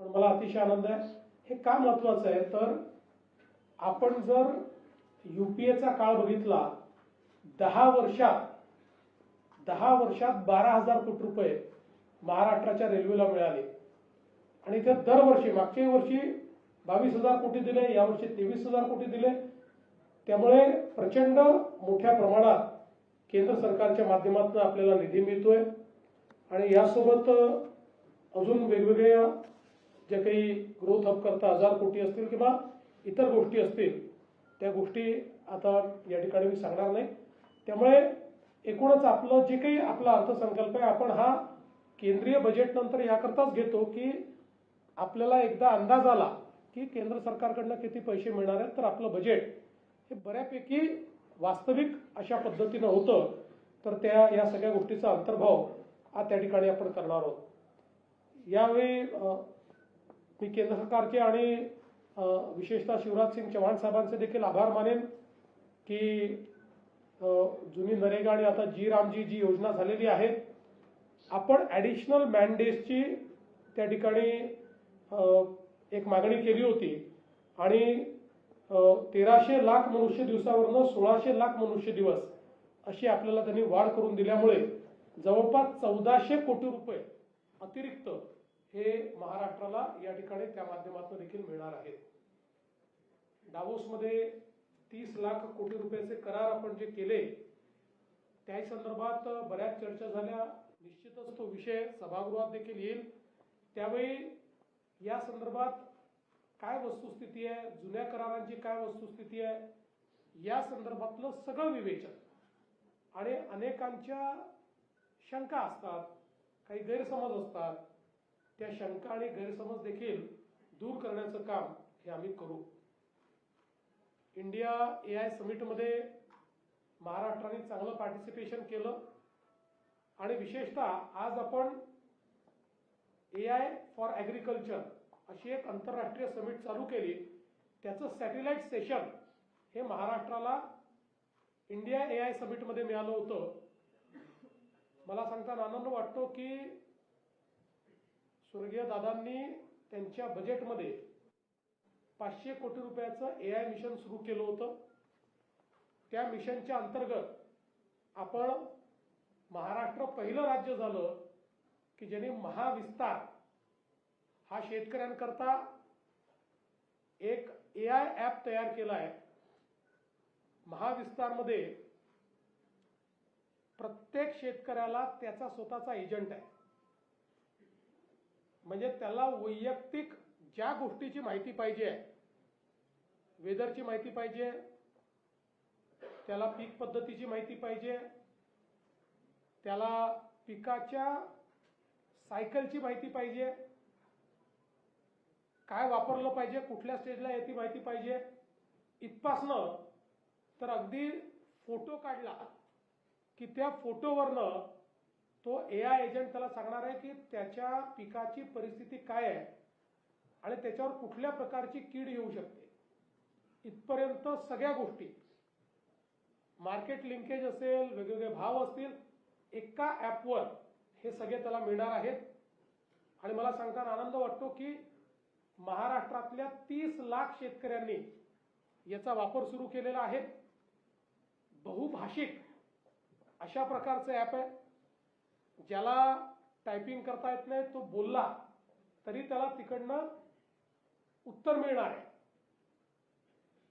पण मला अतिशय आनंद आहे. हे का महत्वाचं आहे तर आपण जर UPAचा काळ बघितला 10 वर्षात 12,000 कोटी रुपये महाराष्ट्राच्या रेल्वेला मिळाले आणि इथे दरवर्षी मागच्या वर्षी 22,000 कोटी दिले, यावर्षी 23,000 कोटी दिले. त्यामुळे प्रचंड मोठ्या प्रमाणात केंद्र सरकारच्या माध्यमातून आपल्याला निधी मिळतोय आणि यासोबत अजून वेगवेगळ्या ज्या काही ग्रोथ हब करता 1,000 कोटी असतील किंवा इतर गोष्टी असतील त्या गोष्टी आता या ठिकाणी मी सांगणार नाही. त्यामुळे एकूणच आपलं जे काही आपला अर्थसंकल्प आहे आपण हा केंद्रीय बजेट नंतर याकरताच घेतो की आपल्याला एकदा अंदाज आला की केंद्र सरकारकडनं किती पैसे मिळणार आहेत तर आपलं बजेट हे बऱ्यापैकी वास्तविक अशा पद्धतीनं होतं तर त्या या सगळ्या गोष्टीचा अंतर्भाव आज त्या ठिकाणी आपण करणार आहोत. यावेळी मी केंद्र सरकारचे आणि विशेषतः शिवराज सिंग चौहान साहेबांचे देखील आभार मानेन की जुनी नरेगा आणि आता जी रामजी जी योजना झालेली आहे आपण ॲडिशनल मॅनडेजची त्या ठिकाणी एक मागणी केली होती आणि 1300 लाख मनुष्य दिवसावरनं 1600 लाख मनुष्य दिवस अशी आपल्याला त्यांनी वाढ करून दिल्यामुळे जवळपास 1,400 कोटी रुपये अतिरिक्त हे महाराष्ट्राला या ठिकाणी त्या माध्यमातून देखील मिळणार आहेत. डावोसमध्ये 30 लाख कोटी रुपयाचे करार आपण जे केले त्या संदर्भात बऱ्याच चर्चा झाल्या. निश्चितच तो विषय सभागृहात देखील येईल. त्यावेळी या संदर्भात काय वस्तुस्थिती आहे, जुन्या करारांची काय वस्तुस्थिती आहे, या संदर्भातलं सगळं विवेचन आणि अनेकांच्या शंका असतात, काही गैरसमज असतात, त्या शंका आणि गैरसमज देखील दूर करण्याचं काम हे आम्ही करू. इंडिया AI समिटमध्ये महाराष्ट्राने चांगलं पार्टिसिपेशन केलं आणि विशेषतः आज आपण AI फॉर ॲग्रिकल्चर अशी एक आंतरराष्ट्रीय समिट चालू केली. त्याचं सॅटेलाइट सेशन हे महाराष्ट्राला इंडिया AI समिटमध्ये मिळालं होतं. मला सांगताना आनंद वाटतो की स्वर्गीय दादांनी त्यांच्या बजेटमध्ये 500 कोटी रुपयाचं AI मिशन सुरू केलं होतं. त्या मिशनच्या अंतर्गत आपण महाराष्ट्र पहिलं राज्य झालं की ज्यांनी महाविस्तार हा शेतकऱ्यांकरता एक AI ॲप तयार केला आहे. महाविस्तारमध्ये प्रत्येक शेतकऱ्याला त्याचा स्वतःचा एजंट आहे. म्हणजे त्याला वैयक्तिक ज्या गोष्टीची माहिती पाहिजे आहे, वेदरची माहिती पाहिजे, त्याला पीक पद्धतीची माहिती पाहिजे, त्याला पिकाच्या सायकलची माहिती पाहिजे, काय वापरलं पाहिजे, कुठल्या स्टेजला याची माहिती पाहिजे, इथपासनं तर अगदी फोटो काढला की त्या फोटोवरनं तो AI एजंट त्याला सांगणार आहे की त्याच्या पिकाची परिस्थिती काय आहे आणि त्याच्यावर कुठल्या प्रकारची कीड येऊ शकते. इथपर्यंत सगळ्या गोष्टी, मार्केट लिंकेज असेल, वेगवेगळे भाव असतील, एका ॲपवर हे सगळे त्याला मिळणार आहेत. आणि मला सांगताना आनंद वाटतो की महाराष्ट्रातल्या 30 लाख शेतकऱ्यांनी याचा वापर सुरू केलेला आहे. बहुभाषिक अशा प्रकारचं ॲप आहे. ज्याला टायपिंग करता येत नाही, तो बोलला तरी त्याला तिकडनं उत्तर मिळणार आहे.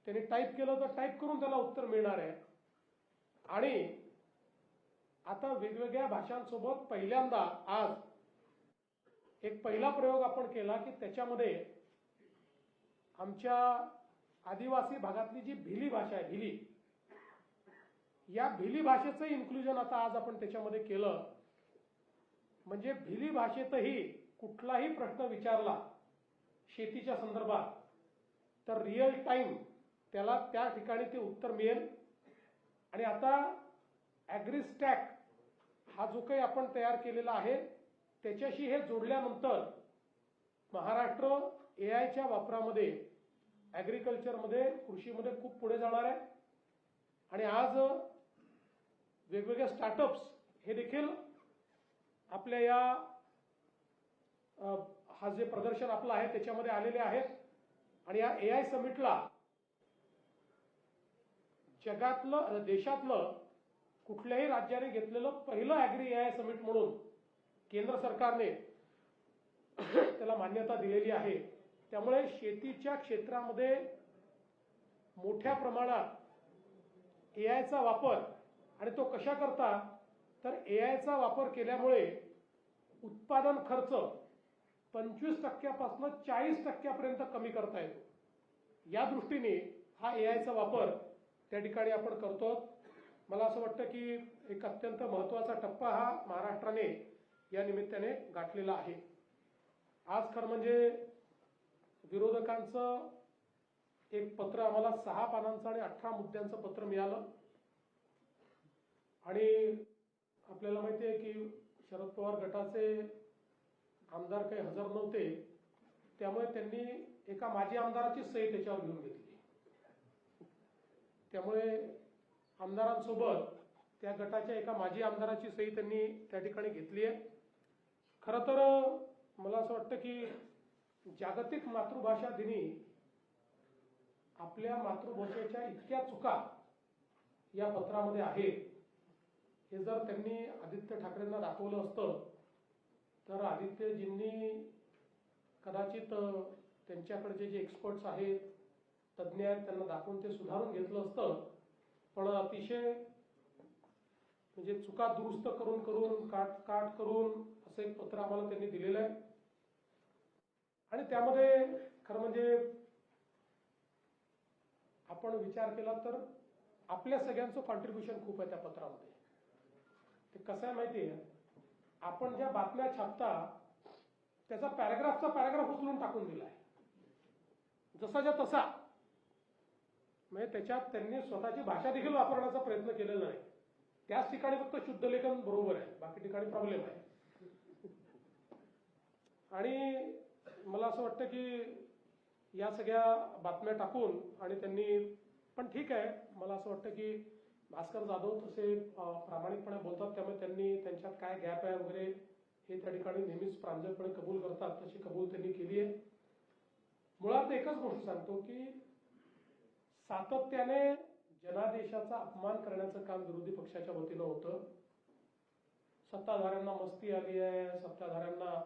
त्याने टाईप केलं तर टाईप करून त्याला उत्तर मिळणार आहे. आणि आता वेगवेगळ्या भाषांसोबत पहिल्यांदा आज एक पहिला प्रयोग आपण केला की त्याच्यामध्ये आमच्या आदिवासी भागातली जी भिली भाषा आहे, भिली, या भिली भाषेचं इन्क्लुजन आता आज आपण त्याच्यामध्ये केलं. म्हणजे भिली भाषेतही कुठलाही प्रश्न विचारला शेतीच्या संदर्भात तर रिअल टाइम त्याला त्या ठिकाणी ते उत्तर मिळेल. आणि आता ॲग्रीस्टॅक हा जो काही आपण तयार केलेला आहे त्याच्याशी हे जोडल्यानंतर महाराष्ट्र AIच्या वापरामध्ये, ॲग्रिकल्चरमध्ये, कृषीमध्ये खूप पुढे जाणार आहे. आणि आज वेगवेगळे स्टार्टअप्स हे देखील आपल्या या हा जे प्रदर्शन आपलं आहे त्याच्यामध्ये आलेले आहेत. आणि या AI समिटला जगातलं, देशातलं कुठल्याही राज्याने घेतलेलं पहिलं ॲग्री AI समिट म्हणून केंद्र सरकारने त्याला मान्यता दिलेली आहे. त्यामुळे शेतीच्या क्षेत्रामध्ये मोठ्या प्रमाणात AIचा वापर, आणि तो कशा करता तर AIचा वापर केल्यामुळे उत्पादन खर्च 25% 40% कमी करता येतो. या दृष्टीने हा AIचा वापर त्या ठिकाणी आपण करतो. मला असं वाटतं की एक अत्यंत महत्त्वाचा टप्पा हा महाराष्ट्राने या निमित्ताने गाठलेला आहे. आज खरं म्हणजे विरोधकांचं एक पत्र आम्हाला 6 पानांचं आणि 18 मुद्द्यांचं पत्र मिळालं. आणि आपल्याला माहिती आहे की शरद पवार गटाचे आमदार काही हजर नव्हते, त्यामुळे त्यांनी एका माजी आमदाराची सही त्याच्यावर घेऊन घेतली. त्यामुळे आमदारांसोबत त्या गटाच्या एका माजी आमदाराची सही त्यांनी त्या ठिकाणी घेतली आहे. खरं तर मला असं वाटतं की जागतिक मातृभाषा दिनी आपल्या मातृभाषेच्या इतक्या चुका या पत्रामध्ये आहेत. हे जर त्यांनी आदित्य ठाकरेंना दाखवलं असतं तर आदित्यजींनी कदाचित त्यांच्याकडचे जे एक्सपर्ट्स आहेत, तज्ज्ञ आहेत, त्यांना दाखवून ते सुधारून घेतलं असतं. पण अतिशय म्हणजे चुका दुरुस्त करून करून काट करून असं एक पत्र आम्हाला त्यांनी दिलेलं आहे. आणि त्यामध्ये खरं म्हणजे आपण विचार केला तर आपल्या सगळ्यांचं कॉन्ट्रीब्युशन खूप आहे त्या पत्रामध्ये. ते कसं आहे माहिती आहे, आपण ज्या बातम्या छापता त्याचा पॅराग्राफचा पॅराग्राफ उचलून टाकून दिला आहे जसाच्या तसा. म्हणजे त्याच्यात त्यांनी स्वतःची भाषा देखील वापरण्याचा प्रयत्न केलेला नाही. त्याच ठिकाणी फक्त शुद्ध लेखन बरोबर आहे, बाकी ठिकाणी प्रॉब्लेम आहे. आणि मला असं वाटतं की या सगळ्या बातम्या टाकून आणि त्यांनी, पण ठीक आहे, मला असं वाटतं की भास्कर जाधव तसे प्रामाणिकपणे बोलतात, त्यामुळे त्यांनी त्यांच्यात काय गॅप आहे वगैरे हे त्या ठिकाणी नेहमीच प्रांजळपणे कबूल करतात, तशी कबूल त्यांनी केली आहे. मुळात एकच गोष्ट सांगतो की सातत्याने जनादेशाचा अपमान करण्याचं काम विरोधी पक्षाच्या वतीनं होतं. सत्ताधाऱ्यांना मस्ती आली आहे, सत्ताधाऱ्यांना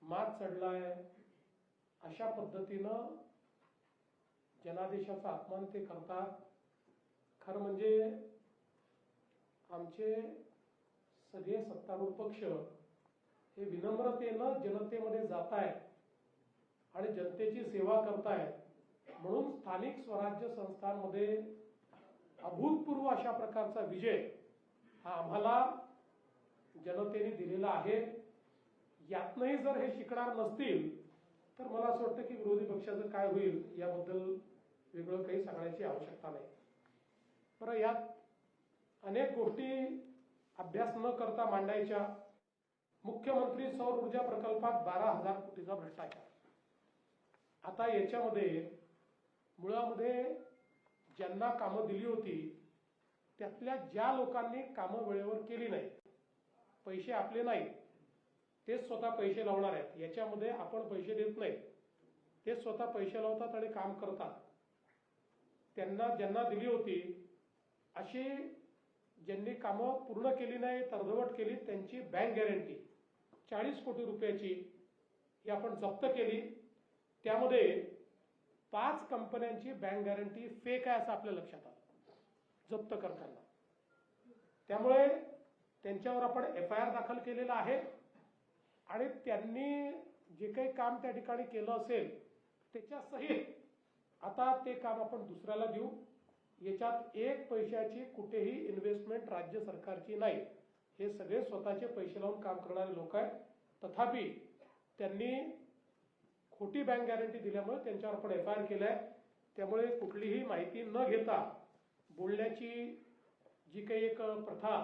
मात चढलाय, अशा पद्धतीनं जनादेशाचा अपमान ते करतात. खरं म्हणजे आमचे सगळे सत्तारूढ पक्ष हे विनम्रतेनं जनतेमध्ये जात आहेत आणि जनतेची सेवा करतायत. म्हणून स्थानिक स्वराज्य संस्थांमध्ये अभूतपूर्व अशा प्रकारचा विजय हा आम्हाला जनतेने दिलेला आहे. यातनंही जर हे शिकणार नसतील तर मला असं वाटतं की विरोधी पक्षाचं काय होईल याबद्दल वेगळं काही सांगण्याची आवश्यकता नाही. बरं, यात अनेक गोष्टी अभ्यास न करता मांडायच्या. मुख्यमंत्री सौर ऊर्जा प्रकल्पात 12,000 कोटीचा भ्रष्टाचार. आता याच्यामध्ये मुळामध्ये ज्यांना कामं दिली होती त्यातल्या ज्या लोकांनी कामं वेळेवर केली नाही, पैसे आपले नाही, तेच स्वतः पैसे लावणार आहेत. याच्यामध्ये आपण पैसे देत नाही, ते स्वतः पैसे लावतात आणि काम करतात. त्यांना ज्यांना दिली होती अशी ज्यांनी कामं पूर्ण केली नाही, अर्धवट केली, त्यांची बँक गॅरंटी 40 कोटी रुपयाची ही आपण जप्त केली. त्यामध्ये 5 कंपन्यांची बँक गॅरंटी फेक आहे असं आपल्या लक्षात आलं जप्त करताना. त्यामुळे त्यांच्यावर आपण FIR दाखल केलेला आहे आणि त्यांनी जे काही काम त्या ठिकाणी केलं असेल त्याच्यासहित आता ते काम आपण दुसऱ्याला देऊ. याच्यात 1 पैशाची कुठेही इन्व्हेस्टमेंट राज्य सरकारची नाही. हे सगळे स्वतःचे पैसे लावून काम करणारे लोक आहेत. तथापि त्यांनी खोटी बँक गॅरंटी दिल्यामुळे त्यांच्यावर आपण FIR केलाय. त्यामुळे कुठलीही माहिती न घेता बोलण्याची जी काही एक प्रथा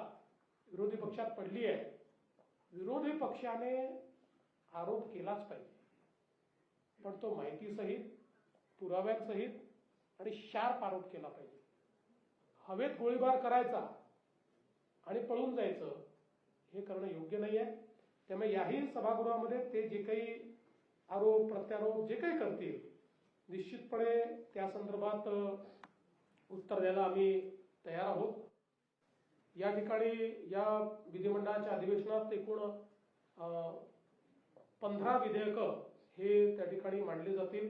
विरोधी पक्षात पडली आहे, विरोधी पक्षाने आरोप केलाच पाहिजे, पण तो माहितीसहित, पुराव्यांसहित आणि शार्प आरोप केला पाहिजे. हवेत गोळीबार करायचा आणि पळून जायचं हे करणं योग्य नाही आहे. त्यामुळे याही सभागृहामध्ये ते जे काही आरोप प्रत्यारोप जे काही करतील निश्चितपणे त्या संदर्भात उत्तर द्यायला आम्ही तयार आहोत. या ठिकाणी या विधिमंडळाच्या अधिवेशनात एकूण 15 विधेयकं हे त्या ठिकाणी मांडली जातील,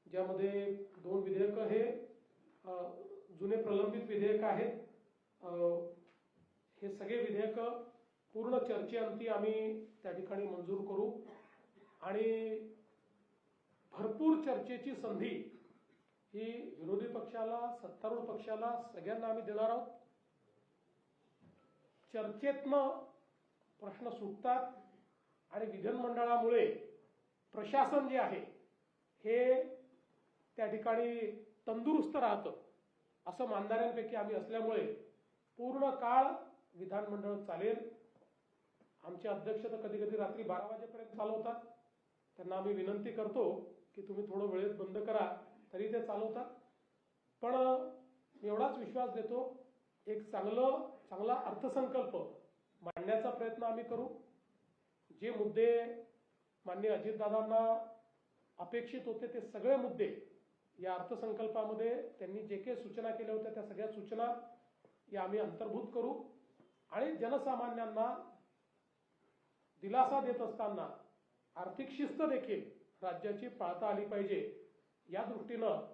ज्यामध्ये 2 विधेयकं हे जुने प्रलंबित विधेयक आहेत. हे सगळे विधेयकं पूर्ण चर्चेअंती आम्ही त्या ठिकाणी मंजूर करू आणि भरपूर चर्चेची संधी ही विरोधी पक्षाला, सत्तारूढ पक्षाला, सगळ्यांना आम्ही देणार आहोत. चर्चेतनं प्रश्न सुटतात आणि विधानमंडळामुळे प्रशासन जे आहे हे त्या ठिकाणी तंदुरुस्त राहतं असं मानणाऱ्यांपैकी आम्ही असल्यामुळे पूर्ण काळ विधानमंडळ चालेल. आमचे अध्यक्ष तर कधी कधी रात्री 12 वाजेपर्यंत चालवतात. त्यांना आम्ही विनंती करतो की तुम्ही थोडं वेळेत बंद करा, तरी ते चालवतात. पण एवढाच विश्वास देतो, एक चांगला अर्थसंकल्प मांडण्याचा प्रयत्न आम्ही करू. जे मुद्दे माननीय अजितदादांना अपेक्षित होते ते सगळे मुद्दे या अर्थसंकल्पामध्ये त्यांनी जे काही सूचना केल्या होत्या त्या सगळ्या सूचना या आम्ही अंतर्भूत करू आणि जनसामान्यांना दिलासा देत असताना आर्थिक शिस्त देखील राज्याची पाळता आली पाहिजे या दृष्टीनं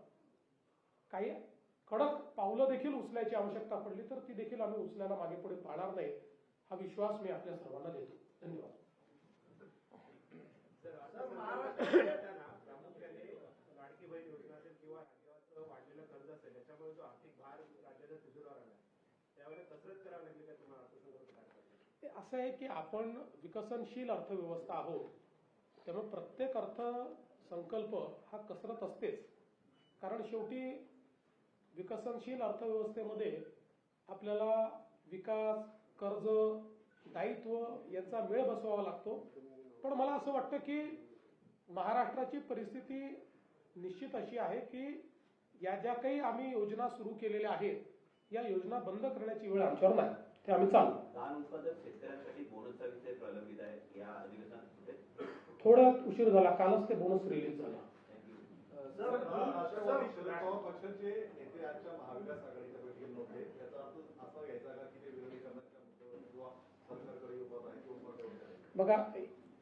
काही कडक पावलं देखील उचलायची आवश्यकता पडली तर ती देखील आम्ही उचलायला मागे पुढे पाहणार नाही, हा विश्वास मी आपल्या सर्वांना देतो. धन्यवाद. प्रामुख्याने लाडकी बहीण योजना असेल किंवा राज्याचं वाढलेलं कर्ज असेल याच्यामुळे जो आर्थिक भार राज्याच्या तिजोरीवर आला त्यावेळेला कसरत करावी लागली का तुम्हाला अर्थसंकल्प? असं आहे की आपण विकसनशील अर्थव्यवस्था आहोत, त्यामुळे प्रत्येक अर्थसंकल्प हा कसरत असतेच. कारण शेवटी विकसनशील अर्थव्यवस्थेमध्ये आपल्याला विकास, कर्ज, दायित्व यांचा मेळ बसवावा लागतो. पण मला असं वाटतं की महाराष्ट्राची परिस्थिती निश्चित अशी आहे की या ज्या काही आम्ही योजना सुरू केलेल्या आहेत या योजना बंद करण्याची वेळ आमच्यावर नाही, ते आम्ही चालू. धान उत्पादक शेतकऱ्यांसाठी बोनसचा विषय प्रलंबित आहे या अधिवेशनात थोडा उशीर झाला, कालच ते बोनस रिलीज झाला. राष्ट्रवादी शरद पवार पक्षाचे नेते आजच्या महाविकास आघाडीच्या बैठकीत नव्हते, याचा अर्थ असा घ्यायचा का की ते विरोधी करण्याच्या मुद्द्यावर किंवा सरकारकडे उभा आहे किंवा बघा,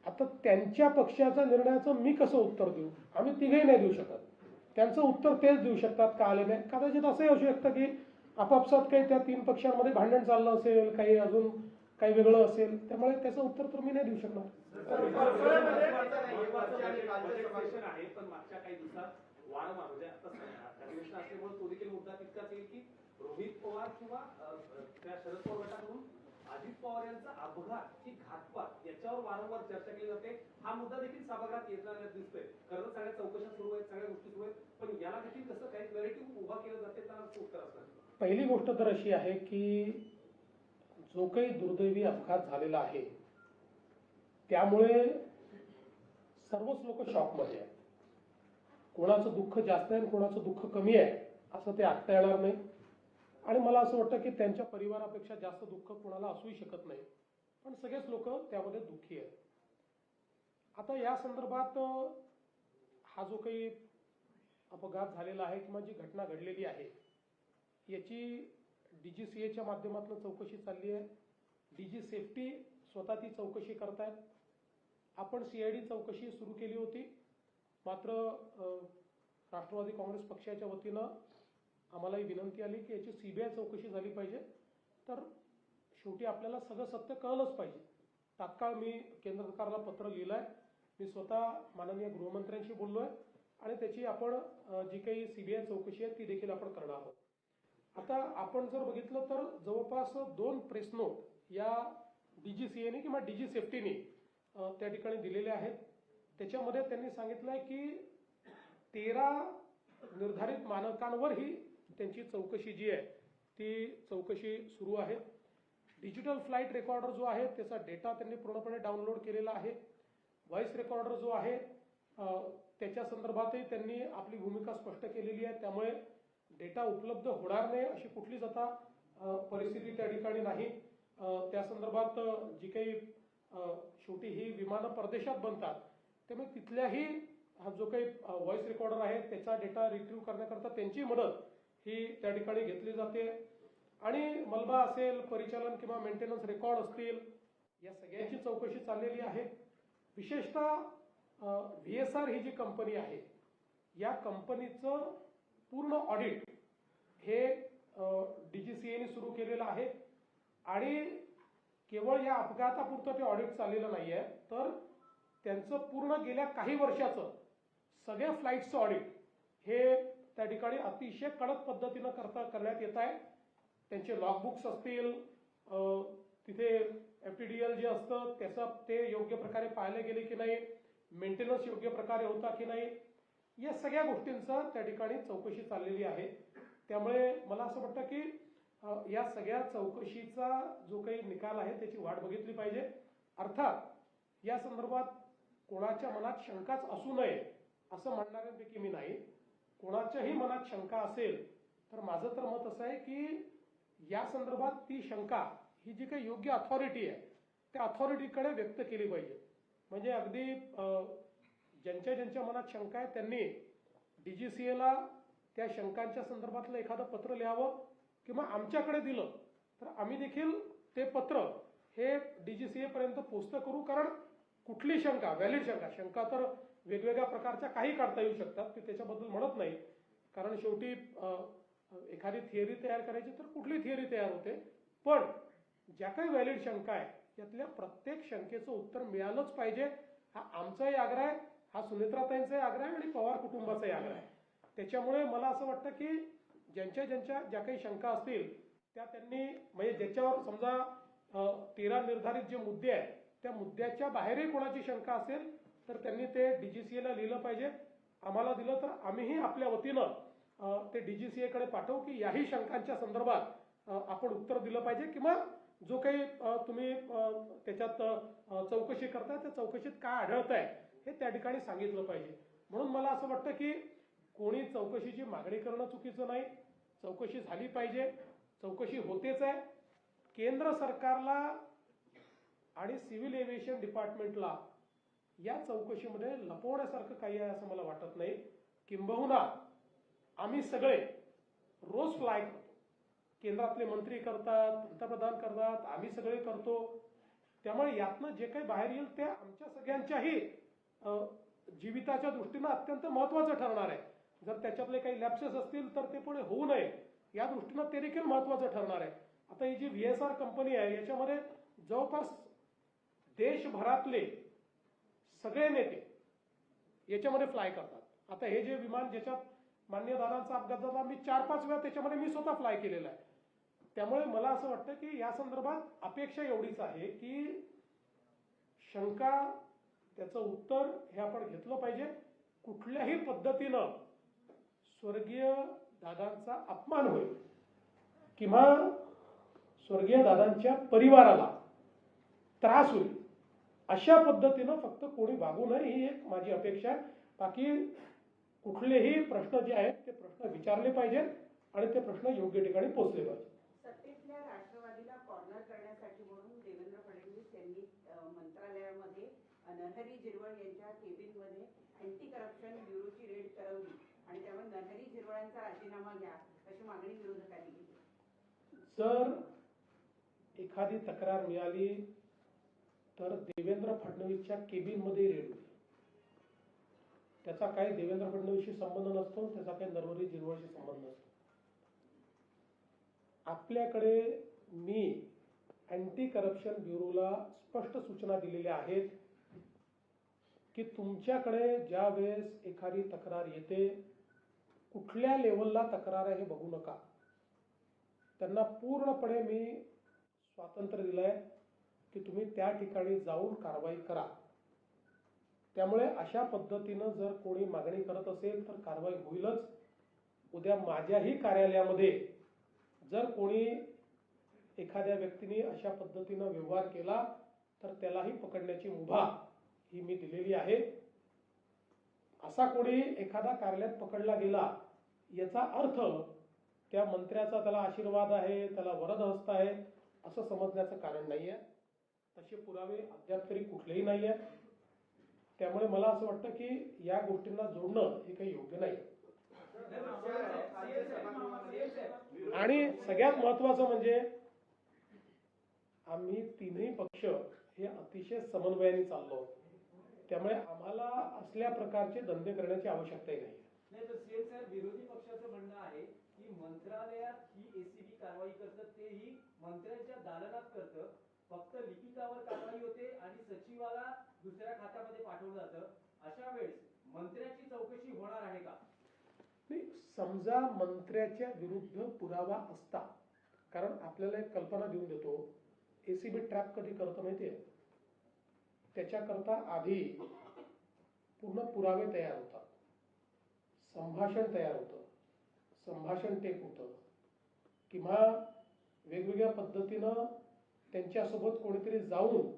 आता त्यांच्या पक्षाच्या निर्णयाचं मी कसं उत्तर देऊ? आम्ही तिघेही नाही देऊ शकत. त्यांचं उत्तर तेच देऊ शकतात का आले नाही. कदाचित असंही असू शकतं की आपापसात काही त्या 3 पक्षांमध्ये भांडण चाललं असेल, काही अजून काही वेगळं असेल, त्यामुळे त्याचं उत्तर तर मी नाही देऊ शकणार. सेशन आहे, पण मागच्या काही दिवसात वारंवार म्हणजे आता अधिवेशन असल्यामुळे तो देखील मुद्दा तितकाच येईल की रोहित पवार किंवा त्या शरद पवार गटाकडून अजित पवार यांचा अपघात की घातपात याच्यावर वारंवार चर्चा केली जाते. हा मुद्दा देखील सभागृहात येताना दिसतोय. खरं तर सगळ्या चौकशा सुरू आहेत, सगळ्या गोष्टी सुरू आहेत, पण याला देखील कसं काही नरेटिव्ह उभा केलं जाते त्याला उत्तर असणार. पहिली गोष्ट तर अशी आहे की जो काही दुर्दैवी अपघात झालेला आहे त्यामुळे सर्वच लोक शॉकमध्ये आहेत. कोणाचं दुःख जास्त आहे आणि कोणाचं दुःख कमी आहे असं ते आखता येणार नाही. आणि मला असं वाटतं की त्यांच्या परिवारापेक्षा जास्त दुःख कोणाला असूही शकत नाही. पण सगळेच लोक त्यामध्ये दुःखी आहेत. आता या संदर्भात हा जो काही अपघात झालेला आहे किंवा जी घटना घडलेली आहे याची DGCAच्या माध्यमातून चौकशी चालली आहे. DG सेफ्टी स्वतः ती चौकशी करतायत. आपण CID चौकशी सुरू केली होती, मात्र राष्ट्रवादी काँग्रेस पक्षाच्या वतीनं आम्हालाही विनंती आली की याची CBI चौकशी झाली पाहिजे. तर शेवटी आपल्याला सगळं सत्य कळलंच पाहिजे. तात्काळ मी केंद्र सरकारला पत्र लिहिलं आहे. मी स्वतः माननीय गृहमंत्र्यांशी बोललो आहे आणि त्याची आपण जी काही CBI चौकशी आहे ती देखील आपण करणार आहोत. आता आपण जर बघितलं तर जवळपास 2 प्रेस नोट या DGCAने किंवा DG सेफ्टीने त्या ठिकाणी दिलेले आहेत. त्याच्यामध्ये त्यांनी सांगितलं आहे की 13 निर्धारित मानकांवर ही त्यांची चौकशी जी आहे ती चौकशी सुरू आहे. डिजिटल फ्लाईट रेकॉर्डर जो आहे त्याचा डेटा त्यांनी पूर्णपणे डाउनलोड केलेला आहे. व्हॉइस रेकॉर्डर जो आहे त्याच्या संदर्भातही त्यांनी आपली भूमिका स्पष्ट केलेली आहे. त्यामुळे डेटा उपलब्ध होणार नाही अशी कुठलीच आता परिस्थिती त्या ठिकाणी नाही. त्या संदर्भात जी काही शेवटी ही विमानं परदेशात बनतात त्यामुळे तिथल्याही हा जो काही व्हॉइस रेकॉर्डर आहे त्याचा डेटा रिट्रीव्ह करण्याकरता त्यांची मदत ही त्या ठिकाणी घेतली जाते. आणि मलबा असेल, परिचालन किंवा मेंटेनन्स रेकॉर्ड असतील, या सगळ्यांची चौकशी चाललेली आहे. विशेषतः VSR ही जी कंपनी आहे या कंपनीचं पूर्ण ऑडिट हे DGCAने सुरू केलेलं आहे. आणि केवळ या अपघातापुरतं ते ऑडिट चाललेलं नाही आहे, तर त्यांचं पूर्ण गेल्या काही वर्षाचं सगळ्या फ्लाईट्सचं ऑडिट हे त्या ठिकाणी अतिशय कडक पद्धतीनं करण्यात येत आहे. त्यांचे लॉगबुक्स असतील, तिथे FTDL जे असतं त्याचं ते योग्य प्रकारे पाहिले गेले की नाही, मेंटेनन्स योग्य प्रकारे होता की नाही, या सगळ्या गोष्टींचं त्या ठिकाणी चौकशी चाललेली आहे. त्यामुळे मला असं वाटतं की या सगळ्या चौकशीचा जो काही निकाल आहे त्याची वाट बघितली पाहिजे. अर्थात या संदर्भात कोणाच्या मनात शंकाच असू नये असं म्हणणाऱ्यांपैकी मी नाही. कोणाच्याही मनात शंका असेल तर माझं तर मत असं आहे की या संदर्भात ती शंका ही जी काही योग्य अथॉरिटी आहे त्या अथॉरिटीकडे व्यक्त केली पाहिजे. म्हणजे अगदी ज्यांच्या मनात शंका आहे त्यांनी DGCAला त्या शंकांच्या संदर्भातलं एखादं पत्र लिहावं किंवा आमच्याकडे दिलं तर आम्ही देखील ते पत्र हे DGCA पर्यंत पोस्ट करू. कारण कुठली शंका, व्हॅलिड शंका तर वेगवेगळ्या प्रकारच्या काही काढता येऊ शकतात, ते त्याच्याबद्दल म्हणत नाही. कारण शेवटी एखादी थिअरी तयार करायची तर कुठली थिअरी तयार होते, पण ज्या काही व्हॅलिड शंका आहे यातल्या प्रत्येक शंकेचं उत्तर मिळालंच पाहिजे. हा आमचाही आग्रह आहे, हा सुनेत्राताईंचाही आग्रह आहे आणि पवार कुटुंबाचाही आग्रह आहे. त्याच्यामुळे मला असं वाटतं की ज्या काही शंका असतील त्या त्यांनी म्हणजे ज्याच्यावर समजा 13 निर्धारित जे मुद्दे आहेत त्या मुद्द्याच्या बाहेरही कोणाची शंका असेल तर त्यांनी ते DGCAला लिहिलं पाहिजे. आम्हाला दिलं तर आम्हीही आपल्या वतीनं ते DGCAकडे पाठवू की याही शंकांच्या संदर्भात आपण उत्तर दिलं पाहिजे किंवा जो काही तुम्ही त्याच्यात चौकशी करताय त्या चौकशीत काय आढळत आहे हे त्या ठिकाणी सांगितलं पाहिजे. म्हणून मला असं वाटतं की कोणी चौकशीची मागणी करणं चुकीचं नाही. चौकशी झाली पाहिजे, चौकशी होतेच आहे. केंद्र सरकारला आणि सिव्हिल एव्हिएशन डिपार्टमेंटला या चौकशीमध्ये लपवण्यासारखं काही आहे असं मला वाटत नाही. किंबहुना आम्ही सगळे रोज फ्लाय करतो, केंद्रातले मंत्री करतात, पंतप्रधान करतात, आम्ही सगळे करतो. त्यामुळे यातनं जे काही बाहेर येईल ते आमच्या सगळ्यांच्याही जीविताच्या दृष्टीनं अत्यंत महत्त्वाचं ठरणार आहे. जर त्याच्यातले काही लॅप्सेस असतील तर ते पुढे होऊ नये या दृष्टीनं ते देखील महत्त्वाचं ठरणार आहे. आता ही जी VSR कंपनी आहे याच्यामध्ये जवळपास देशभरातले सगळे नेते याच्यामध्ये फ्लाय करतात. आता हे जे विमान ज्याच्यात मान्य दादांचा अपघात झाला, मी 4-5 वेळा त्याच्यामध्ये मी स्वतः फ्लाय केलेला आहे. त्यामुळे मला असं वाटतं की या संदर्भात अपेक्षा एवढीच आहे की शंका त्याचं उत्तर हे आपण घेतलं पाहिजे. कुठल्याही पद्धतीनं स्वर्गीय दादांचा अपमान होईल किंवा स्वर्गीय दादांच्या परिवाराला त्रास होईल अशा पद्धतीनं फक्त कोणी वागू नये ही एक माझी अपेक्षा आहे. बाकी कुठलेही प्रश्न जे आहेत ते प्रश्न विचारले पाहिजेत आणि ते प्रश्न योग्य ठिकाणी पोहोचले पाहिजे. सत्तेतल्या राष्ट्रवादीला कॉर्नर करण्यासाठी म्हणून देवेंद्र फडणवीस यांनी मंत्रालयामध्ये नरहरी झिरवळ यांच्या केबिनमध्ये अँटी करप्शन ब्युरोची रेड करवली आणि त्यामुळे नरहरी झिरवळांचा राजीनामा घ्या अशी मागणी विरोधकांनी केली. जर एखादी तक्रार मिळाली तर देवेंद्र फडणवीसच्या केबिनमध्ये रेड होईल. त्याचा काही देवेंद्र फडणवीसशी संबंध नसतो, त्याचा काही नरहरी झिरवळशी संबंध नसतो. आपल्याकडे मी अँटी करप्शन ब्युरोला स्पष्ट सूचना दिलेल्या आहेत की तुमच्याकडे ज्या वेळेस एखादी तक्रार येते, कुठल्या लेवलला तक्रार आहे हे बघू नका. त्यांना पूर्णपणे मी स्वातंत्र्य दिलंय की तुम्ही त्या ठिकाणी जाऊन कारवाई करा. त्यामुळे अशा पद्धतीनं जर कोणी मागणी करत असेल तर कारवाई होईलच. उद्या माझ्याही कार्यालयामध्ये जर कोणी एखाद्या व्यक्तीने अशा पद्धतीनं व्यवहार केला तर त्यालाही पकडण्याची मुभा ही मी दिलेली आहे. असा कोणी एखादा कार्यालयात पकडला गेला याचा अर्थ त्या मंत्र्याचा त्याला आशीर्वाद आहे, त्याला वरद हस्त आहे असं समजण्याचं कारण नाही आहे. तसे पुरावे अद्याप तरी कुठलेही नाही आहेत. त्यामुळे मला असं वाटतं की या गोष्टींना जोडणं हे काही योग्य नाही. आणि सगळ्यात महत्वाचं म्हणजे आम्ही तिन्ही पक्ष हे अतिशय समन्वयाने चाललो. त्यामुळे आम्हाला असल्या प्रकारचे धंदे करण्याची आवश्यकताही नाही. नाही तर सीएम साहेब, विरोधी पक्षाचं म्हणणं आहे की मंत्रालयात ही एसीबी कारवाई करतं तेही मंत्र्यांच्या दालनात करतं, फक्त लिखितावर कारवाई होते आणि सचिवाला दुसऱ्या खात्यामध्ये पाठवलं जातं. अशा वेळेस मंत्र्याची चौकशी होणार आहे का? नाही, समजा मंत्र्याच्या विरुद्ध पुरावा असता, कारण आपल्याला एक कल्पना देऊन देतो, एसीबी ट्रॅप कधी करतं माहितीये? त्याच्याकरता आधी पूर्ण पुरावे तयार होतात, संभाषण तयार होतं, संभाषण टेप होतं किंवा वेगवेगळ्या पद्धतीनं त्यांच्यासोबत कोणीतरी जाऊन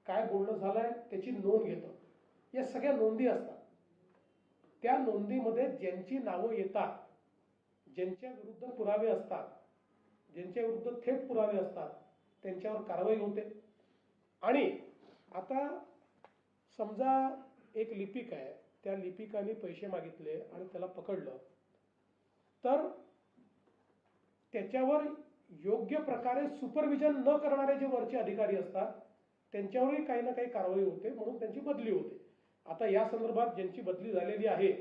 काय बोलणं झालंय त्याची नोंद घेतं. या सगळ्या नोंदी असतात. त्या नोंदीमध्ये ज्यांची नावं येतात, ज्यांच्या विरुद्ध पुरावे असतात, ज्यांच्या विरुद्ध थेट पुरावे असतात त्यांच्यावर कारवाई होते. आणि आता समजा एक लिपिक आहे, त्या लिपिकाने पैसे मागितले आणि त्याला पकडलं तर त्याच्यावर योग्य प्रकारे सुपरविजन न करणारे जे वरचे अधिकारी असतात त्यांच्यावरही काही ना काही कारवाई होते, म्हणून त्यांची बदली होते. आता या संदर्भात ज्यांची बदली झालेली आहे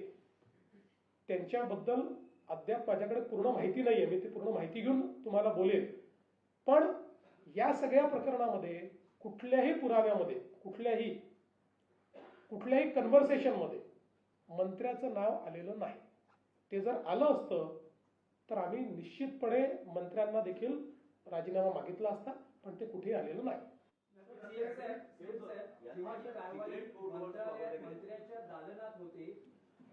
त्यांच्याबद्दल अद्याप माझ्याकडे पूर्ण माहिती नाही आहे. मी ती पूर्ण माहिती घेऊन तुम्हाला बोलेन. पण या सगळ्या प्रकरणामध्ये कुठल्याही पुराव्यामध्ये कुठल्याही कन्व्हर्सेशनमध्ये मंत्र्याचं नाव आलेलं नाही. ते जर आलं असतं तर आम्ही निश्चितपणे मंत्र्यांना देखील राजीनामा मागितला असता, पण ते कुठेही आलेलं नाही. सीएम साहेब, जेव्हा ही कारवाई मंत्र्याच्या दालनात होते,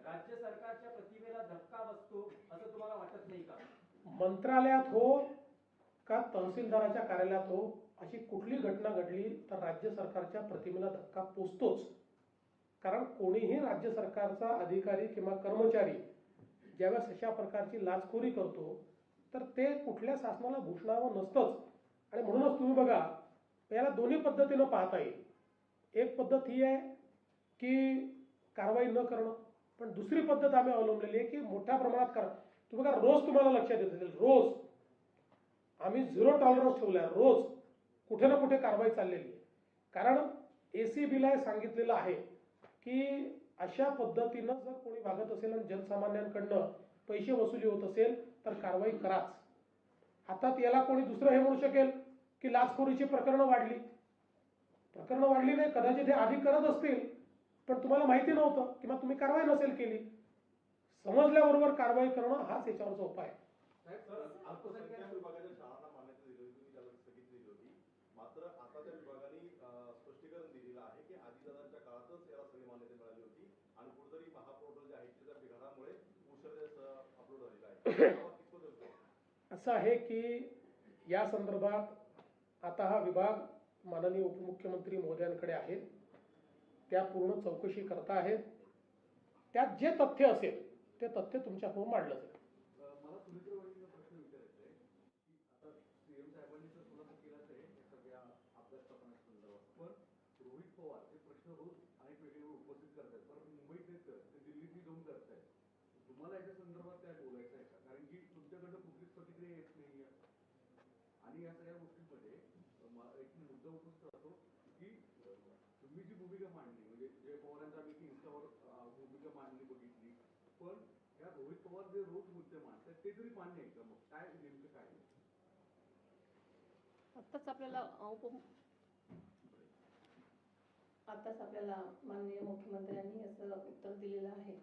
राज्य सरकारच्या प्रतिमेला धक्का बसतो असं तुम्हाला वाटत नाही का? मंत्रालयात हो का तहसीलदाराच्या कार्यालयात हो, अशी कुठली घटना घडली तर राज्य सरकारच्या प्रतिमेला धक्का पोचतोच. कारण कोणीही राज्य सरकारचा अधिकारी किंवा कर्मचारी ज्यावेळेस अशा प्रकारची लाचखोरी करतो तर ते कुठल्या शासनाला भूषणावं नसतंच. आणि म्हणूनच तुम्ही बघा, याला दोन्ही पद्धतीनं पाहता येईल. एक पद्धत ही आहे की कारवाई न करणं, पण दुसरी पद्धत आम्ही अवलंबलेली आहे की मोठ्या प्रमाणात करा. तुम्ही बघा, रोज तुम्हाला लक्षात येत असेल, रोज आम्ही 0 टॉलरन्स ठेवलाय. रोज कुठे ना कुठे कारवाई चाललेली आहे. कारण ACBला सांगितलेलं आहे की अशा पद्धतीनं जर कोणी वागत असेल आणि जनसामान्यांकडनं पैसे वसुली होत असेल तर कारवाई कराच. आता याला कोणी दुसरं हे म्हणू शकेल की लाचखोरीची प्रकरणं वाढली. प्रकरणं वाढली नाही, कदाचित हे आधी करत असतील पण तुम्हाला माहिती नव्हतं किंवा तुम्ही कारवाई नसेल केली. समजल्याबरोबर कारवाई करणं हाच याच्यावरचा उपाय आहे. अल्पसंख्याक विभागाच्या शाळांना मान्यता दिली होती, तुम्ही त्याला स्थगिती दिली होती. मात्र आता त्या विभागाने स्पष्टीकरण दिलेलं आहे की आजीदादांच्या काळातच याला सगळी मान्यता मिळाली होती आणि कुठेतरी महापोर्टल जे आहे त्याच्या बिघाडामुळे उशिरा अपलोड झालेला आहे. असं आहे की या संदर्भात आता हा विभाग माननीय उपमुख्यमंत्री महोदयांकडे आहे. त्या पूर्ण चौकशी करता आहेत. त्यात जे तथ्य असेल ते तथ्य तुमच्याकडून मांडलं जाईल. मला सुमित्रवाडीचा प्रश्न विचारायचा आहे की आता सीएम साहेबांनी तर खुलासा केलाच आहे या सगळ्या अभ्यास संदर्भात, पण रोहित पवार हे प्रश्न रोज अनेक वेगळे उपस्थित करतात, पण मुंबईत नाही करत, ते दिल्लीत जाऊन करतायत. तुम्हाला याच्या संदर्भात काय बोलायचं आहे का? कारण की तुमच्याकडनं कुठलीच प्रतिक्रिया येत नाहीये आणि या सगळ्या गोष्टींमध्ये एक मुद्दा उपस्थित राहतो की तुम्ही जी भूमिका मांडली, म्हणजे जय पवारांचा आम्ही इंस्टावर भूमिका मांडली बघितली, पण या रोहित पवार जे रोज मुद्दे मांडतात ते तरी मान्य आहे का? मग काय नेमकं काय? आताच आपल्याला माननीय मुख्यमंत्र्यांनी असं उत्तर दिलेलं आहे.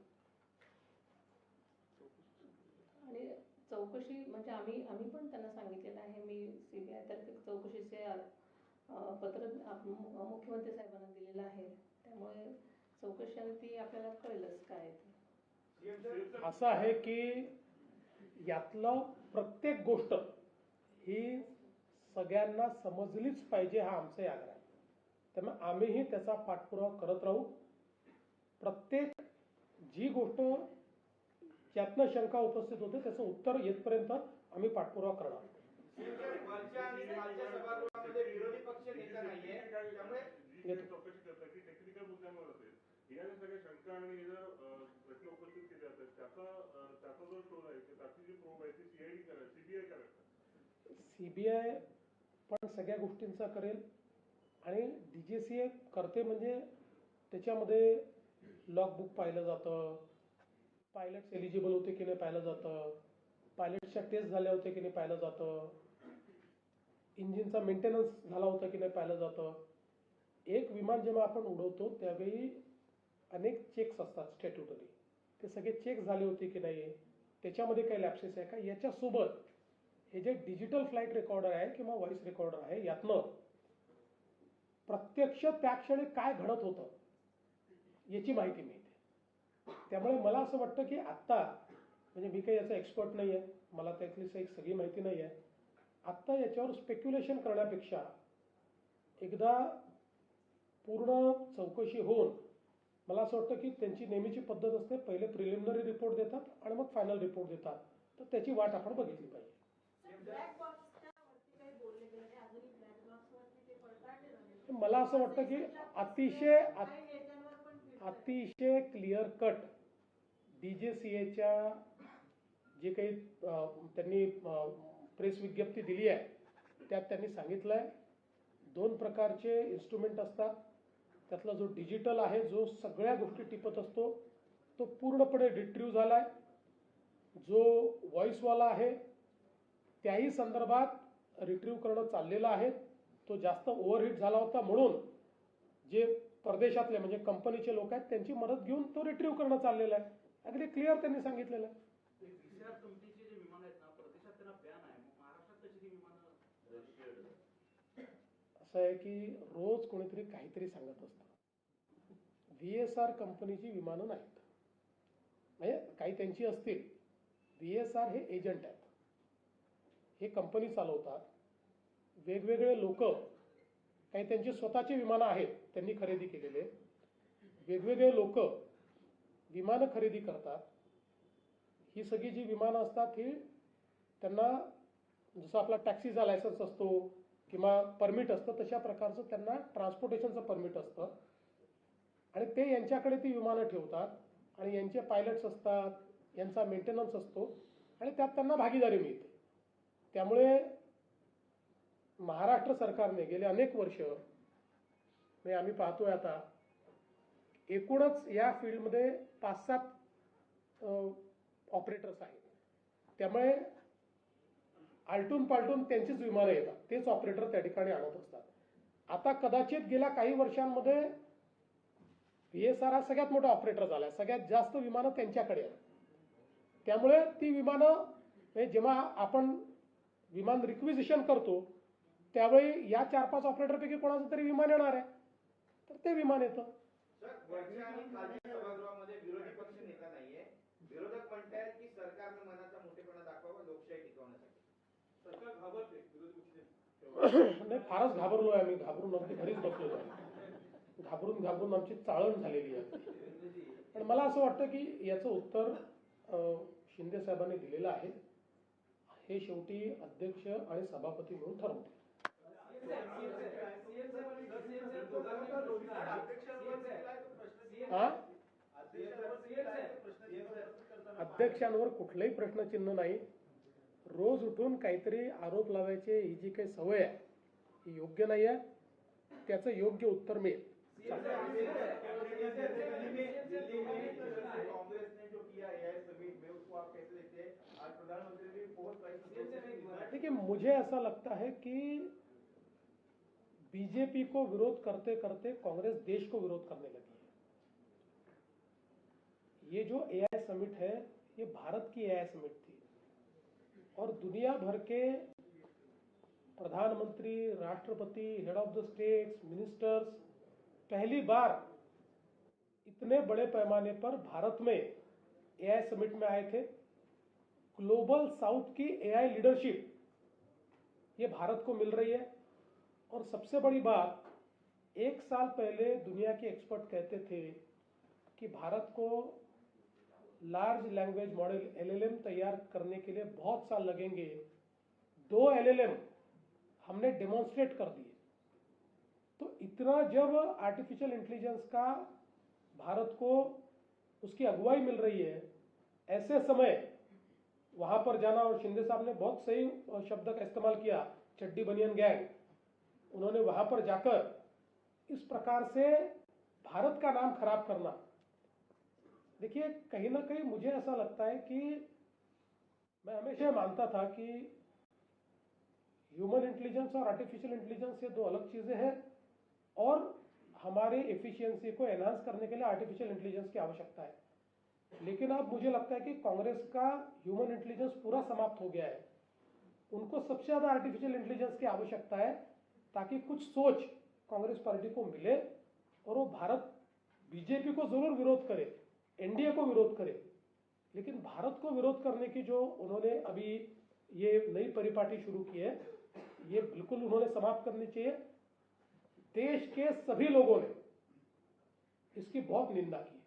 आणि चौकशी म्हणजे आम्ही पण त्यांना सांगितलेलं आहे. मी CBI तर्फे चौकशीचे पत्र मुख्यमंत्री साहेबांना दिलेलं आहे. त्यामुळे चौकशी आपल्याला कळेलच काय आहे ते. असं आहे की यातलं प्रत्येक गोष्ट ही सगळ्यांना समजलीच पाहिजे हा आमचा आग्रह आहे. त्यामुळे आम्हीही त्याचा पाठपुरावा करत राहू. प्रत्येक जी गोष्ट ज्यातनं शंका उपस्थित होते त्याचं उत्तर येतपर्यंत आम्ही पाठपुरावा करणार. वरच्या आणि खालच्या सभागृहामध्ये विरोधी पक्ष नेता नाहीये, त्यामुळे टेक्निकल मुद्द्यामुळे होते या सगळ्या शंका आणि हे जर प्रश्न उपस्थित केले जातात त्याचा जो शोध आहे त्याची जी प्रोब आहे ती CID करायची, CBI करायचं. CBI पण सगळ्या गोष्टींचा करेल आणि DGCA करते म्हणजे त्याच्यामध्ये लॉगबुक पाहिलं जातं, पायलट्स एलिजिबल होते की नाही पाहिलं जातं, पायलटच्या टेस्ट झाल्या होत्या की नाही पाहिलं जातं, इंजिनचा मेंटेनन्स झाला होता की नाही पाहिलं जातं. एक विमान जेव्हा आपण उडवतो त्यावेळी अनेक चेक्स असतात स्टॅट्युटरी, ते सगळे चेक झाले होते की नाही, त्याच्यामध्ये काही लॅप्सेस आहे का. याच्यासोबत हे जे डिजिटल फ्लाईट रेकॉर्डर आहे किंवा व्हॉइस रेकॉर्डर आहे यातनं प्रत्यक्ष त्या क्षणी काय घडत होतं याची माहिती मिळते. त्यामुळे मला असं वाटतं की आत्ता म्हणजे मी काही याचा एक्सपर्ट नाही आहे, मला त्यातली सगळी माहिती नाही आहे. आत्ता याच्यावर स्पेक्युलेशन करण्यापेक्षा एकदा पूर्ण चौकशी होऊन मला असं वाटतं की त्यांची नेहमीची पद्धत असते, पहिले प्रिलिमिनरी रिपोर्ट देतात आणि मग फायनल रिपोर्ट देतात, तर त्याची वाट आपण बघितली पाहिजे. मला असं वाटतं की अतिशय क्लिअर कट DGCAच्या जे काही त्यांनी प्रेस विज्ञप्ती दिली आहे त्यात त्यांनी सांगितलं आहे 2 प्रकारचे इन्स्ट्रुमेंट असतात. त्यातला जो डिजिटल आहे जो सगळ्या गोष्टी टिपत असतो तो पूर्णपणे रिट्रीव्ह झाला आहे. जो व्हॉइसवाला आहे त्याही संदर्भात रिट्रीव्ह करणं चाललेलं आहे. तो जास्त ओव्हरहीट झाला होता म्हणून जे परदेशातले म्हणजे कंपनीचे लोक आहेत त्यांची मदत घेऊन तो रिट्रीव्ह करणं चाललेलं आहे. अगदी क्लिअर त्यांनी सांगितलेलं आहे. कंपनीचे जे विमान आहेत ना परदेशात त्यांना बॅन आहे, मग महाराष्ट्रात कशी ती विमानं रजिस्टर्ड? असं आहे की रोज कोणीतरी काहीतरी सांगत असतं. VSR कंपनीची विमानं नाहीत, म्हणजे काही त्यांची असतील. VSR हे एजंट आहेत, हे कंपनी चालवतात. वेगवेगळे लोक काही त्यांची स्वतःची विमानं आहेत त्यांनी खरेदी केलेले, वेगवेगळे लोक विमानं खरेदी करतात. ही सगळी जी विमानं असतात ही त्यांना जसं आपला टॅक्सीचा लायसन्स असतो किंवा परमिट असतं तशा प्रकारचं त्यांना ट्रान्सपोर्टेशनचं परमिट असतं आणि ते यांच्याकडे ती विमानं ठेवतात आणि यांचे पायलट्स असतात, यांचा मेंटेनन्स असतो आणि त्यात त्यांना भागीदारी मिळते. त्यामुळे महाराष्ट्र सरकारने गेले अनेक वर्ष म्हणजे आम्ही पाहतोय आता एकूणच या फील्डमध्ये 5-7 ऑपरेटर्स आहेत. त्यामुळे आलटून पालटून त्यांचीच विमानं येतात, तेच ऑपरेटर त्या ठिकाणी आणत असतात. आता कदाचित गेल्या काही वर्षांमध्ये VSR हा सगळ्यात मोठा ऑपरेटर झाला, सगळ्यात जास्त विमानं त्यांच्याकडे आहेत. त्यामुळे ती विमानं म्हणजे जेव्हा आपण विमान रिक्विजिशन करतो त्यावेळी या 4-5 ऑपरेटरपैकी कोणाचं तरी विमान येणार आहे, तर ते विमान येतं. सर, वरच्या आणि खालच्या सभागृहामध्ये विरोधी पक्ष नेता नाहीये. विरोधक म्हणतायत की सरकारनं मनाचा मोठेपणा दाखवावा लोकशाही टिकवण्यासाठी. सरकार घाबरते विरोधी पक्ष नाही, फारच घाबरलोय आम्ही, घाबरून आमची घरीच बसलेलो आहे. घाबरून घाबरून आमची चाळण झालेली आहे. पण मला असं वाटतं की याचं उत्तर शिंदे साहेबांनी दिलेलं आहे. हे शेवटी अध्यक्ष आणि सभापती मिळून ठरवतील. अध्यक्षांवर कुठलाही प्रश्नचिन्ह नाही. रोज उठून काहीतरी आरोप लावायचे ही जी काही सवय आहे ही योग्य नाही आहे. त्याचं योग्य उत्तर मिळेल. देखिए, मुझे ऐसा लगता है कि बीजेपी को विरोध करते करते कांग्रेस देश को विरोध करने लगी है. ये जो AI समिट है ये भारत की AI समिट थी और दुनिया भर के प्रधानमंत्री, राष्ट्रपति, head of the states, ministers पहली बार इतने बड़े पैमाने पर भारत में AI समिट में आए थे. ग्लोबल साउथ की AI लीडरशिप ये भारत को मिल रही है. और सबसे बड़ी बात, 1 साल पहले दुनिया के एक्सपर्ट कहते थे कि भारत को लार्ज लैंग्वेज मॉडल LLM तैयार करने के लिए बहुत साल लगेंगे. 2 LLM हमने डेमोन्स्ट्रेट कर दिए. तो इतना जब आर्टिफिशियल इंटेलिजेंस का भारत को उसकी अगुवाई मिल रही है, ऐसे समय वहां पर जाना, और शिंदे साहब ने बहुत सही शब्द का इस्तेमाल किया, चड्डी बनियन गैंग, उन्होंने वहां पर जाकर इस प्रकार से भारत का नाम खराब करना. देखिए, कहीं ना कहीं मुझे ऐसा लगता है कि मैं हमेशा मानता था कि ह्यूमन इंटेलिजेंस और आर्टिफिशियल इंटेलिजेंस ये 2 अलग चीजें हैं और हमारे एफिशिएंसी को एनहांस करने के लिए आर्टिफिशियल इंटेलिजेंस की आवश्यकता है. लेकिन अब मुझे लगता है कि कांग्रेस का ह्यूमन इंटेलिजेंस पूरा समाप्त हो गया है. उनको सबसे ज्यादा आर्टिफिशियल इंटेलिजेंस की आवश्यकता है ताकि कुछ सोच कांग्रेस पार्टी को मिले और वो भारत बीजेपी को जरूर विरोध करे, एनडीए को विरोध करे, लेकिन भारत को विरोध करने की जो उन्होंने अभी ये नई परिपाटी शुरू की है ये बिल्कुल उन्होंने समाप्त करनी चाहिए. देश के सभी लोगों ने इसकी बहुत निंदा की है.